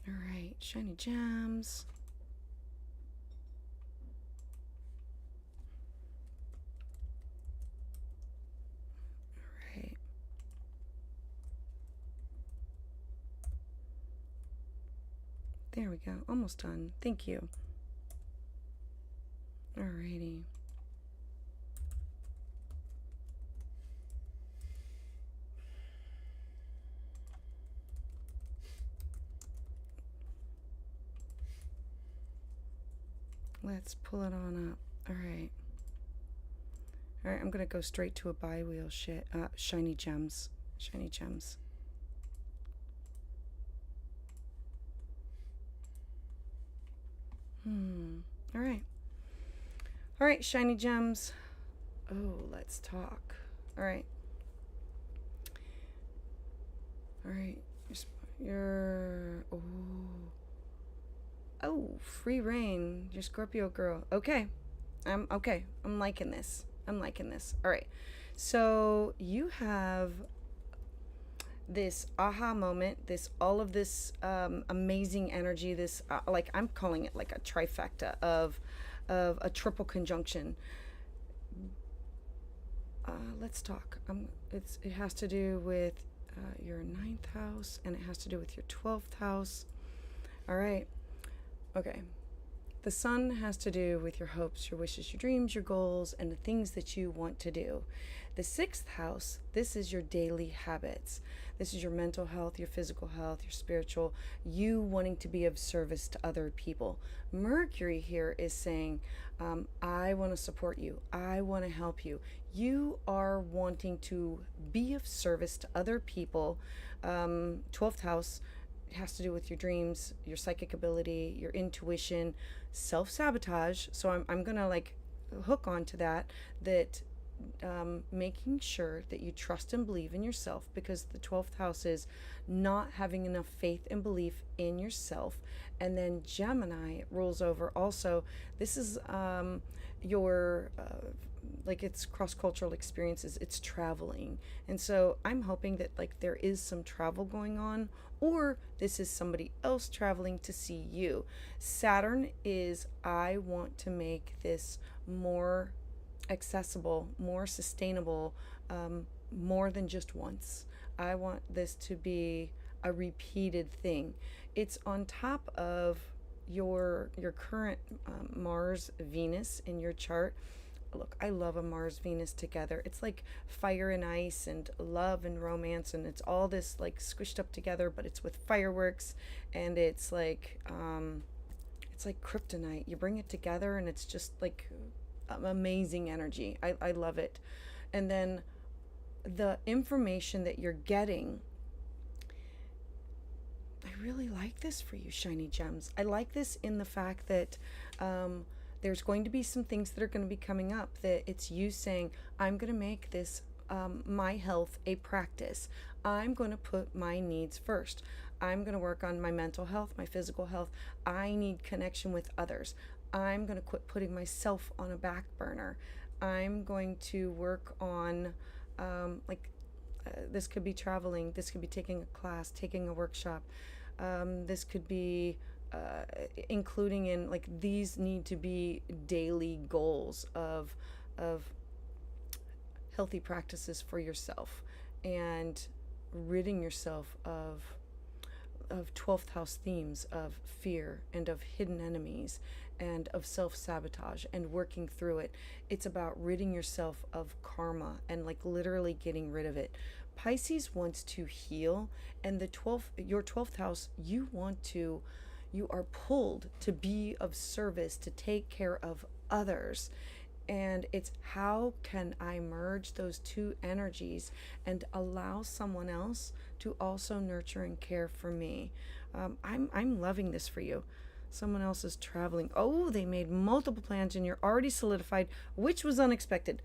All right. Shiny gems. There we go. Almost done. Thank you. Alrighty. Let's pull it on up. Alright. Alright, I'm going to go straight to a bi-wheel shiny gems. Shiny gems. All right, shiny gems. Oh, let's talk. All right. Oh, free reign. You're Scorpio girl. Okay. I'm liking this. All right. So you have this aha moment, this all of this amazing energy, this like I'm calling it like a trifecta of a triple conjunction. Let's talk. It has to do with your ninth house, and it has to do with your 12th house. All right. Okay. The sun has to do with your hopes, your wishes, your dreams, your goals, and the things that you want to do. The 6th house, this is your daily habits. This is your mental health, your physical health, your spiritual, you wanting to be of service to other people. Mercury here is saying, I want to support you. I want to help you. You are wanting to be of service to other people. 12th house has to do with your dreams, your psychic ability, your intuition, self-sabotage. So I'm going to like hook onto that making sure that you trust and believe in yourself, because the 12th house is not having enough faith and belief in yourself. And then Gemini rules over also. This is your like it's cross-cultural experiences, it's traveling. And so I'm hoping that like there is some travel going on, or this is somebody else traveling to see you. Saturn is, I want to make this more accessible, more sustainable, more than just once. I want this to be a repeated thing. It's on top of your current Mars Venus in your chart. Look, I love a Mars Venus together. It's like fire and ice and love and romance, and it's all this like squished up together, but it's with fireworks, and it's like kryptonite. You bring it together and it's just like amazing energy. I love it. And then the information that you're getting, I really like this for you, shiny gems. I like this in the fact that there's going to be some things that are going to be coming up, that it's you saying, I'm going to make this my health a practice. I'm going to put my needs first. I'm going to work on my mental health, my physical health. I need connection with others. I'm going to quit putting myself on a back burner. I'm going to work on this could be traveling. This could be taking a class, taking a workshop. This could be including in like, these need to be daily goals of healthy practices for yourself, and ridding yourself of 12th house themes of fear and of hidden enemies and of self-sabotage and working through it. It's about ridding yourself of karma and like literally getting rid of it. Pisces wants to heal, and your 12th house, you are pulled to be of service, to take care of others. And it's, how can I merge those two energies and allow someone else to also nurture and care for me? I'm loving this for you. Someone else is traveling. Oh, they made multiple plans and you're already solidified, which was unexpected.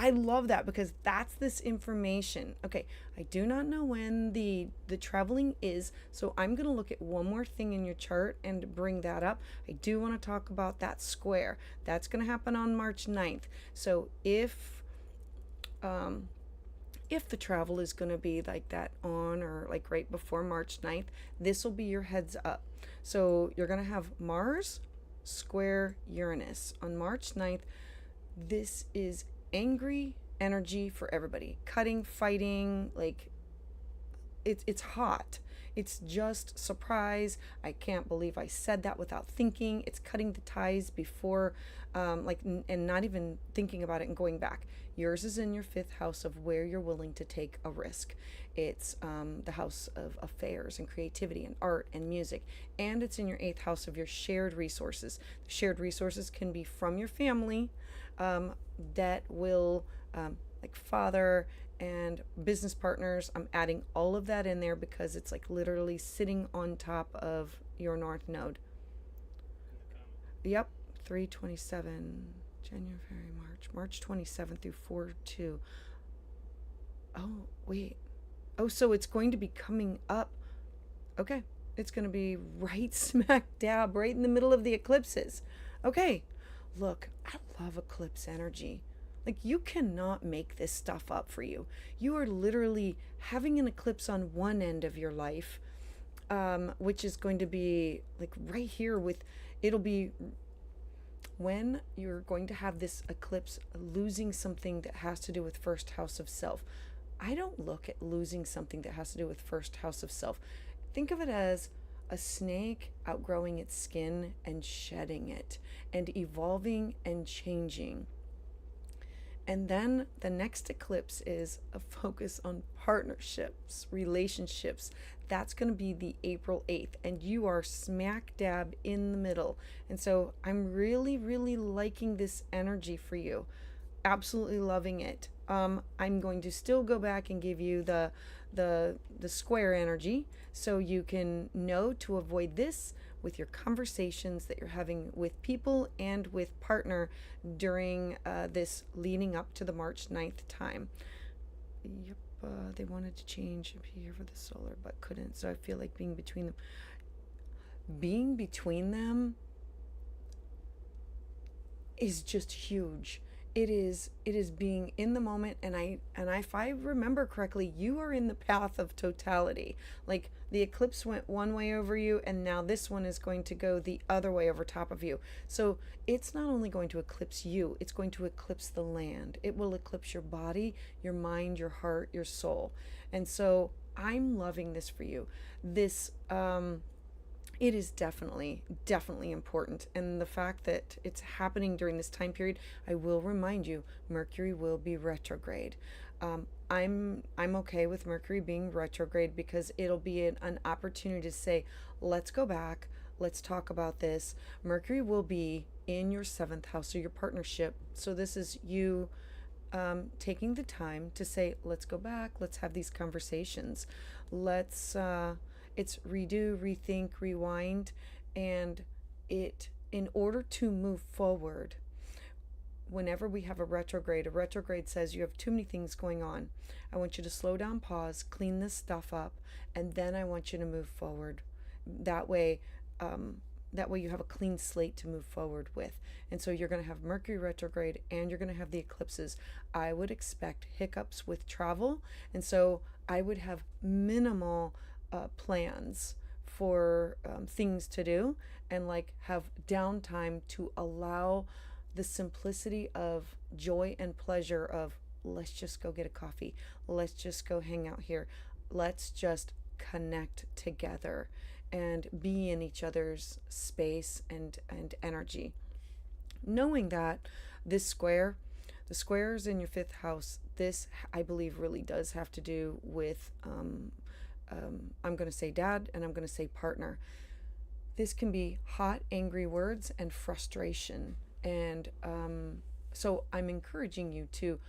I love that, because that's this information. Okay, I do not know when the traveling is, so I'm going to look at one more thing in your chart and bring that up. I do want to talk about that square. That's going to happen on March 9th. So if the travel is going to be like that on or like right before March 9th, this will be your heads up. So you're going to have Mars square Uranus on March 9th. This is angry energy for everybody. Cutting, fighting, like it's hot. It's just surprise. I can't believe I said that without thinking. It's cutting the ties before and not even thinking about it and going back. Yours is in your 5th house of where you're willing to take a risk. It's the house of affairs and creativity and art and music. And it's in your 8th house of your shared resources. The shared resources can be from your family, that will like father and business partners. I'm adding all of that in there because it's like literally sitting on top of your North Node. Yep, 3/27, January, March 27 through 4/2. Oh, wait. Oh, so it's going to be coming up. Okay, it's going to be right smack dab, right in the middle of the eclipses. Okay. Look, I love eclipse energy. Like, you cannot make this stuff up for you. You are literally having an eclipse on one end of your life, which is going to be like right here with, it'll be when you're going to have this eclipse, losing something that has to do with first house of self. I don't look at losing something that has to do with first house of self. Think of it as a snake outgrowing its skin and shedding it and evolving and changing. And then the next eclipse is a focus on partnerships, relationships. That's going to be the April 8th, and you are smack dab in the middle. And so I'm really, really liking this energy for you. Absolutely loving it. I'm going to still go back and give you the square energy, so you can know to avoid this with your conversations that you're having with people and with partner during this leading up to the March 9th time. Yep, they wanted to change here for the solar but couldn't, so I feel like being between them. Being between them is just huge. It is being in the moment, and if I remember correctly, you are in the path of totality. Like, the eclipse went one way over you, and now this one is going to go the other way over top of you. So it's not only going to eclipse you, it's going to eclipse the land. It will eclipse your body, your mind, your heart, your soul. And so I'm loving this for you. This it is definitely important. And the fact that it's happening during this time period, I will remind you, Mercury will be retrograde. I'm okay with Mercury being retrograde because it'll be an opportunity to say, let's go back, let's talk about this. Mercury will be in your 7th house, so your partnership. So this is you taking the time to say, let's go back, let's have these conversations. It's redo, rethink, rewind, and in order to move forward, whenever we have a retrograde says you have too many things going on. I want you to slow down, pause, clean this stuff up, and then I want you to move forward. That way you have a clean slate to move forward with. And so you're going to have Mercury retrograde, and you're going to have the eclipses. I would expect hiccups with travel, and so I would have minimal plans for things to do, and like have downtime to allow the simplicity of joy and pleasure of, let's just go get a coffee, let's just go hang out here, let's just connect together and be in each other's space and energy, knowing that the squares in your 5th house, this I believe really does have to do with I'm going to say dad, and I'm going to say partner. This can be hot, angry words and frustration. And so I'm encouraging you to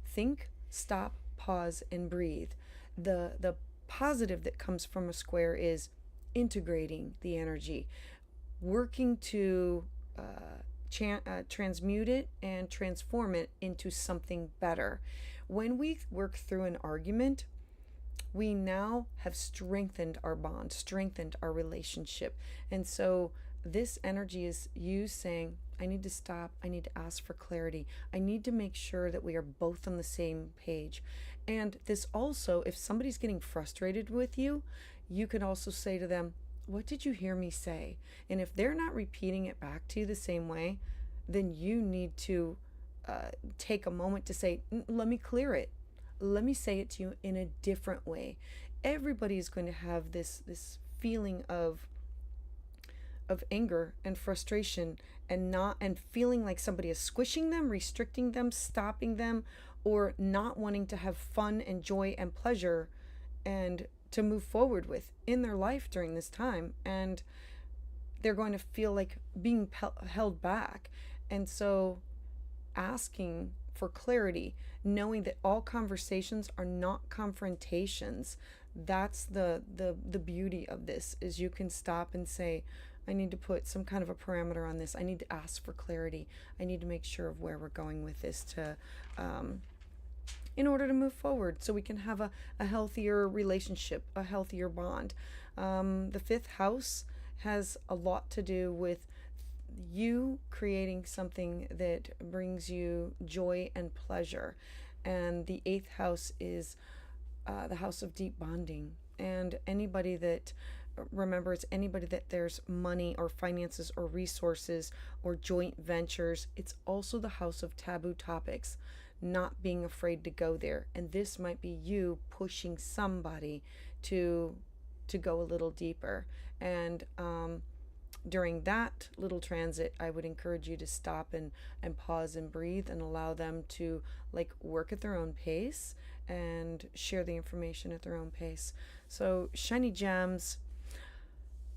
think, stop, pause, and breathe. The positive that comes from a square is integrating the energy, working to transmute it and transform it into something better. When we work through an argument, we now have strengthened our bond, strengthened our relationship. And so this energy is you saying, I need to stop, I need to ask for clarity, I need to make sure that we are both on the same page. And this also, if somebody's getting frustrated with you, you can also say to them, what did you hear me say? And if they're not repeating it back to you the same way, then you need to take a moment to say, let me clear it. Let me say it to you in a different way. Everybody is going to have this feeling of anger and frustration, and feeling like somebody is squishing them, restricting them, stopping them, or not wanting to have fun and joy and pleasure and to move forward with in their life during this time. And they're going to feel like being held back. And so asking for clarity, knowing that all conversations are not confrontations. That's the beauty of this, is you can stop and say, I need to put some kind of a parameter on this. I need to ask for clarity. I need to make sure of where we're going with this to in order to move forward, so we can have a healthier relationship, a healthier bond. The 5th house has a lot to do with you creating something that brings you joy and pleasure. And the eighth house is the house of deep bonding. And anybody that, remember, it's anybody that there's money or finances or resources or joint ventures. It's also the house of taboo topics, not being afraid to go there. And this might be you pushing somebody to go a little deeper. And during that little transit, I would encourage you to stop and pause and breathe and allow them to like work at their own pace and share the information at their own pace. So shiny gems,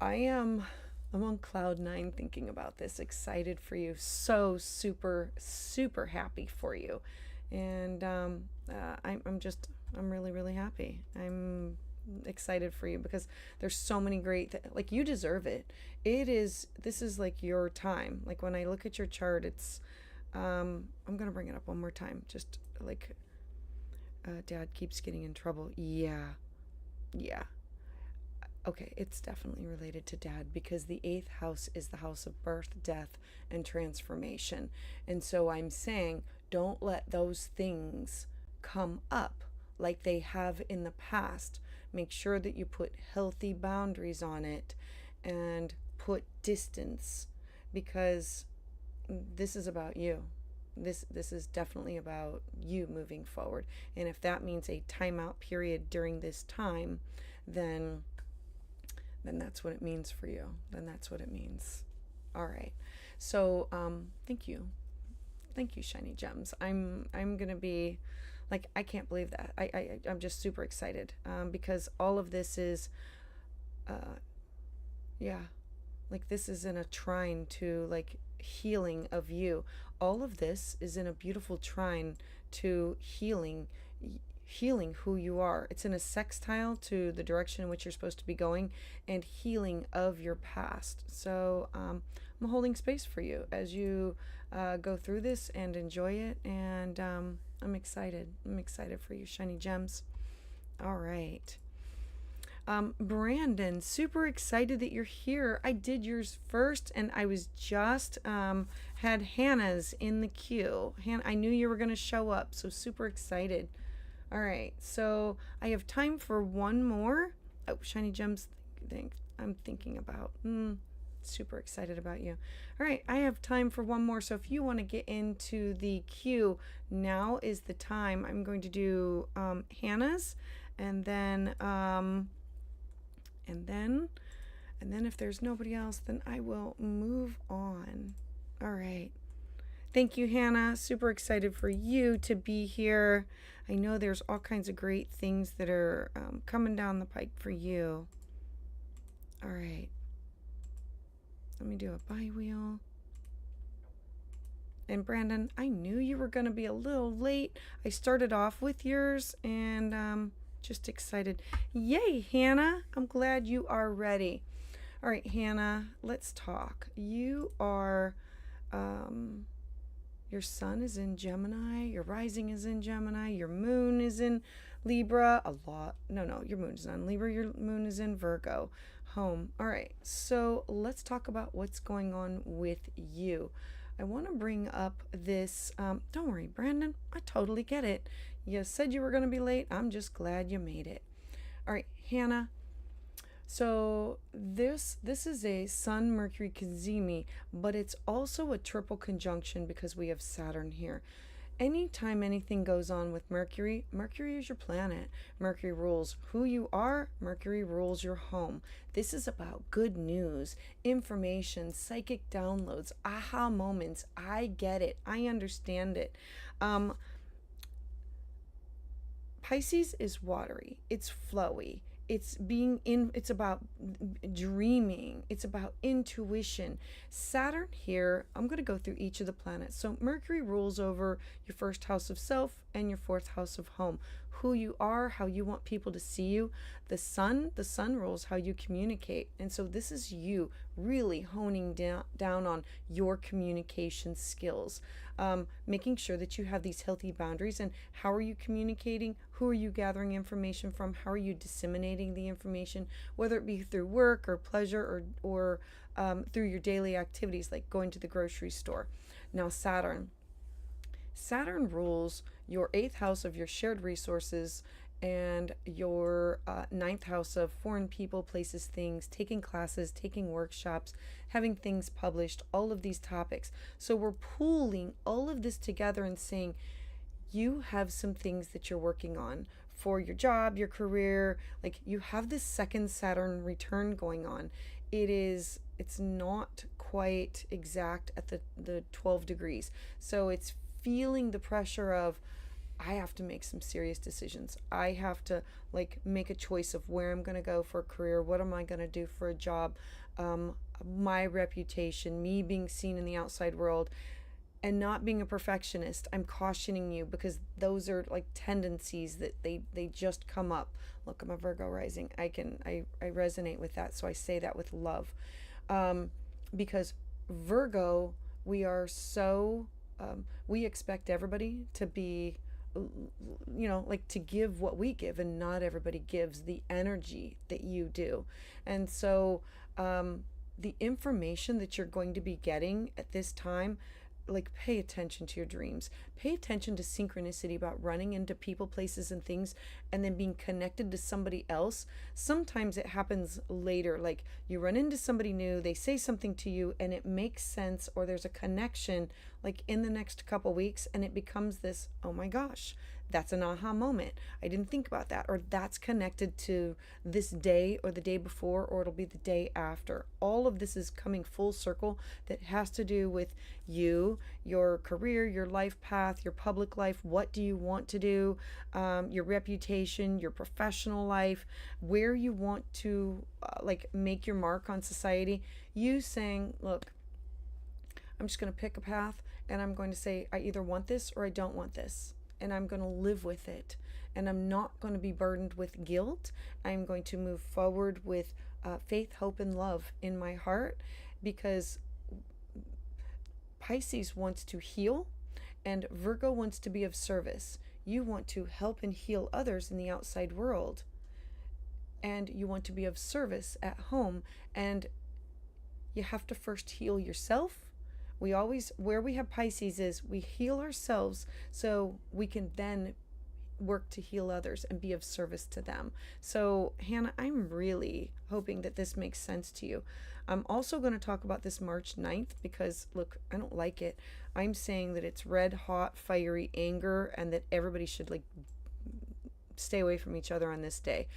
I'm on cloud 9 thinking about this, excited for you, so super happy for you. And I'm really, really happy. I'm excited for you because there's so many great like, you deserve it. This is like your time. Like when I look at your chart, it's I'm gonna bring it up one more time, just like dad keeps getting in trouble. Yeah, okay, it's definitely related to dad because the eighth house is the house of birth, death, and transformation. And so I'm saying, don't let those things come up like they have in the past. Make sure that you put healthy boundaries on it and put distance, because this is about you. This is definitely about you moving forward. And if that means a timeout period during this time, then that's what it means for you. Then that's what it means. All right. So thank you, shiny gems. I'm gonna be like, I can't believe that. I'm just super excited because all of this is like, this is in a trine to like healing of you. All of this is in a beautiful trine to healing who you are. It's in a sextile to the direction in which you're supposed to be going and healing of your past. So I'm holding space for you as you go through this and enjoy it. And I'm excited. I'm excited for you, shiny gems. All right. Brandon, super excited that you're here. I did yours first, and I was just had Hannah's in the queue. I knew you were going to show up, so super excited. All right, so I have time for one more. Oh, shiny gems, I'm thinking about. Super excited about you. All right, I have time for one more. So if you want to get into the queue, now is the time. I'm going to do Hannah's, and then if there's nobody else, then I will move on. All right. Thank you, Hannah. Super excited for you to be here. I know there's all kinds of great things that are coming down the pike for you. All right. Let me do a bi-wheel. And Brandon, I knew you were going to be a little late. I started off with yours and just excited. Yay, Hannah. I'm glad you are ready. All right, Hannah, let's talk. You are... your sun is in Gemini, your rising is in Gemini, your moon is in Libra, your moon is not in Libra, your moon is in Virgo, home. All right, so let's talk about what's going on with you. I want to bring up this, don't worry, Brandon, I totally get it. You said you were going to be late. I'm just glad you made it. All right, Hannah. So this is a Sun Mercury Cazimi, but it's also a triple conjunction because we have Saturn here. Anytime anything goes on with Mercury, Mercury is your planet. Mercury rules who you are. Mercury rules your home. This is about good news, information, psychic downloads, aha moments. I get it. I understand it. Pisces is watery. It's flowy. It's about dreaming. It's about intuition. Saturn here, I'm going to go through each of the planets. So Mercury rules over your first house of self and your fourth house of home. Who you are, how you want people to see you. The sun rules how you communicate. And so this is you really honing down on your communication skills. Making sure that you have these healthy boundaries. And how are you communicating? Who are you gathering information from? How are you disseminating the information, whether it be through work or pleasure or through your daily activities, like going to the grocery store. Now, Saturn rules your 8th house of your shared resources and your 9th house of foreign people, places, things, taking classes, taking workshops, having things published, all of these topics. So we're pooling all of this together and saying, you have some things that you're working on for your job, your career. Like, you have this second Saturn return going on. It's not quite exact at the 12 degrees. So it's feeling the pressure of, I have to make some serious decisions. I have to make a choice of where I'm going to go for a career. What am I going to do for a job? My reputation, me being seen in the outside world, and not being a perfectionist. I'm cautioning you because those are tendencies that they just come up. Look, I'm a Virgo rising. I resonate with that. So I say that with love. Because Virgo, we are so, we expect everybody to be, to give what we give, and not everybody gives the energy that you do. And so the information that you're going to be getting at this time, pay attention to your dreams. Pay attention to synchronicity about running into people, places, and things, and then being connected to somebody else. Sometimes it happens later, like you run into somebody new, they say something to you, and it makes sense, or there's a connection in the next couple weeks, and it becomes this, oh my gosh, that's an aha moment. I didn't think about that, or that's connected to this day or the day before, or it'll be the day after. All of this is coming full circle that has to do with you, your career, your life path, your public life. What do you want to do? Your reputation, your professional life, where you want to make your mark on society. You saying, look, I'm just going to pick a path, and I'm going to say, I either want this or I don't want this. And I'm going to live with it. And I'm not going to be burdened with guilt. I'm going to move forward with faith, hope, and love in my heart, because Pisces wants to heal and Virgo wants to be of service. You want to help and heal others in the outside world. And you want to be of service at home. And you have to first heal yourself. Where we have Pisces is we heal ourselves so we can then work to heal others and be of service to them. So Hannah, I'm really hoping that this makes sense to you. I'm also going to talk about this March 9th because, look, I don't like it. I'm saying that it's red hot, fiery anger, and that everybody should stay away from each other on this day.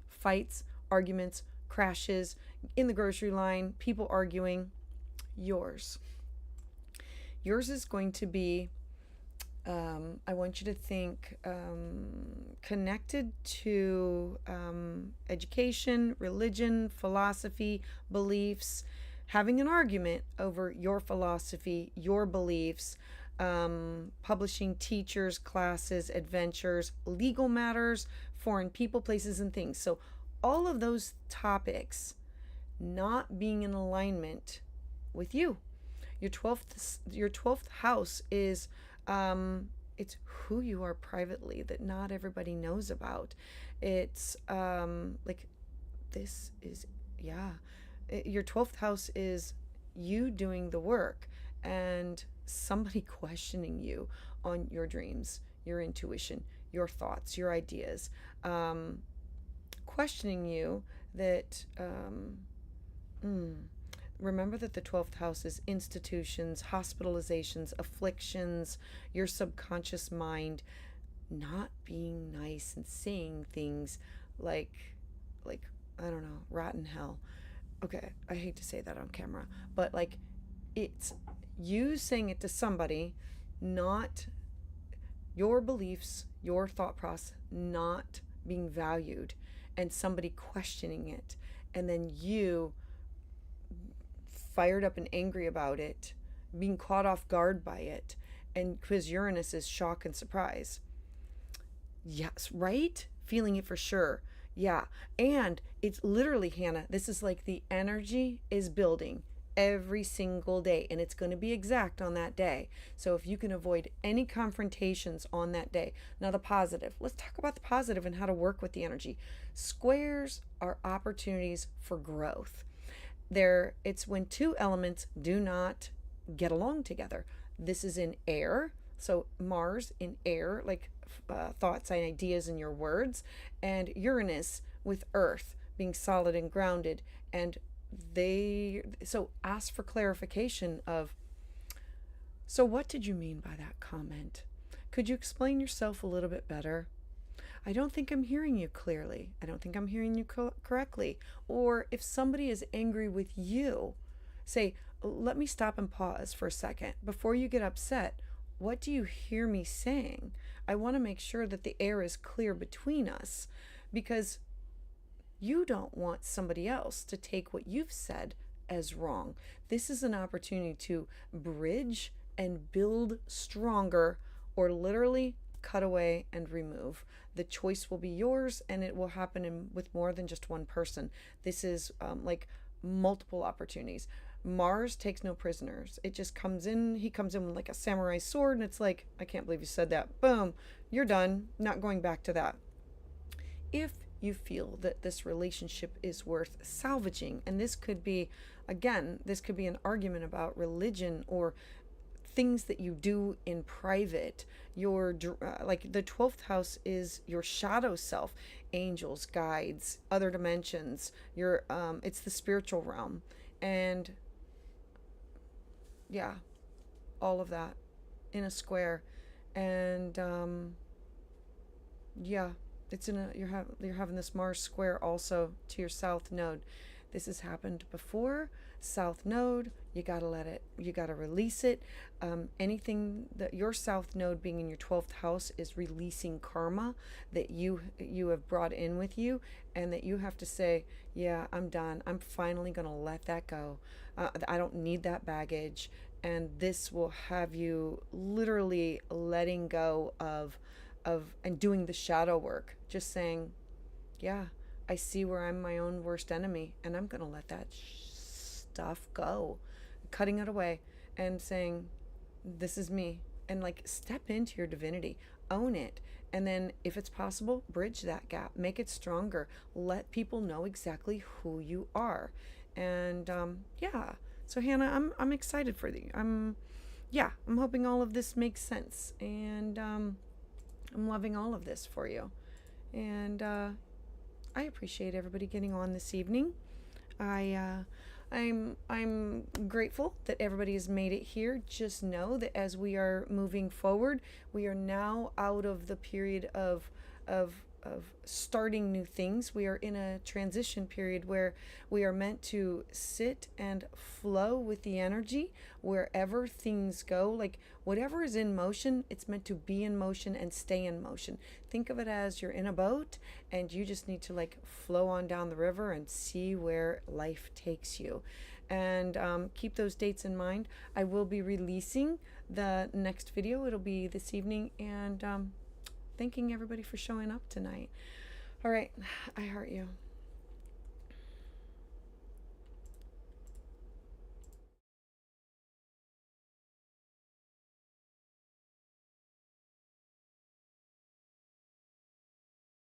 Fights, arguments, crashes in the grocery line, people arguing. Yours is going to be, I want you to think connected to education, religion, philosophy, beliefs, having an argument over your philosophy, your beliefs, publishing, teachers, classes, adventures, legal matters, foreign people, places, and things. So all of those topics not being in alignment with you. Your 12th house is it's who you are privately that not everybody knows about. It's this is your 12th house is you doing the work and somebody questioning you on your dreams, your intuition, your thoughts, your ideas, questioning you that remember that the 12th house is institutions, hospitalizations, afflictions, your subconscious mind not being nice and saying things like I don't know, rotten hell. Okay, I hate to say that on camera, but it's you saying it to somebody, not your beliefs, your thought process not being valued, and somebody questioning it, and then you fired up and angry about it, being caught off guard by it, and because Uranus is shock and surprise. Yes, right? Feeling it for sure. Yeah. And it's literally, Hannah, this is the energy is building every single day, and it's going to be exact on that day. So if you can avoid any confrontations on that day. Now the positive. Let's talk about the positive and how to work with the energy. Squares are opportunities for growth. It's when two elements do not get along together. This is in air, so Mars in air, like thoughts and ideas in your words, and Uranus with earth, being solid and grounded. And so ask for clarification of, so what did you mean by that comment? Could you explain yourself a little bit better? I don't think I'm hearing you clearly. I don't think I'm hearing you correctly. Or if somebody is angry with you, say, let me stop and pause for a second. Before you get upset, what do you hear me saying? I want to make sure that the air is clear between us, because you don't want somebody else to take what you've said as wrong. This is an opportunity to bridge and build stronger, or literally cut away and remove. The choice will be yours, and it will happen with more than just one person. This is like multiple opportunities. Mars takes no prisoners. It just comes in. He comes in with like a samurai sword, and it's like, I can't believe you said that. Boom, you're done. Not going back to that. If you feel that this relationship is worth salvaging, and this could be, again, this could be an argument about religion or things that you do in private. Your like the 12th house is your shadow self, angels, guides, other dimensions. Your it's the spiritual realm, and yeah, all of that in a square. And yeah, it's in a you're having this Mars square also to your South Node. This has happened before. South Node, you gotta release it. Anything that your South Node being in your 12th house is releasing karma that you have brought in with you, and that you have to say, yeah, I'm done. I'm finally gonna let that go. I don't need that baggage, and this will have you literally letting go of and doing the shadow work. Just saying, yeah, I see where I'm my own worst enemy, and I'm gonna let that stuff go, cutting it away and saying, this is me, and like step into your divinity, own it, and then if it's possible, bridge that gap, make it stronger, let people know exactly who you are. And yeah, so Hannah, I'm excited for you. I'm hoping all of this makes sense, and I'm loving all of this for you. And I appreciate everybody getting on this evening. I'm grateful that everybody has made it here. Just know that as we are moving forward, we are now out of the period of starting new things. We are in a transition period where we are meant to sit and flow with the energy wherever things go. Like whatever is in motion, it's meant to be in motion and stay in motion. Think of it as you're in a boat and you just need to like flow on down the river and see where life takes you. And keep those dates in mind. I will be releasing the next video. It'll be this evening, and thanking everybody for showing up tonight. All right, I heart you.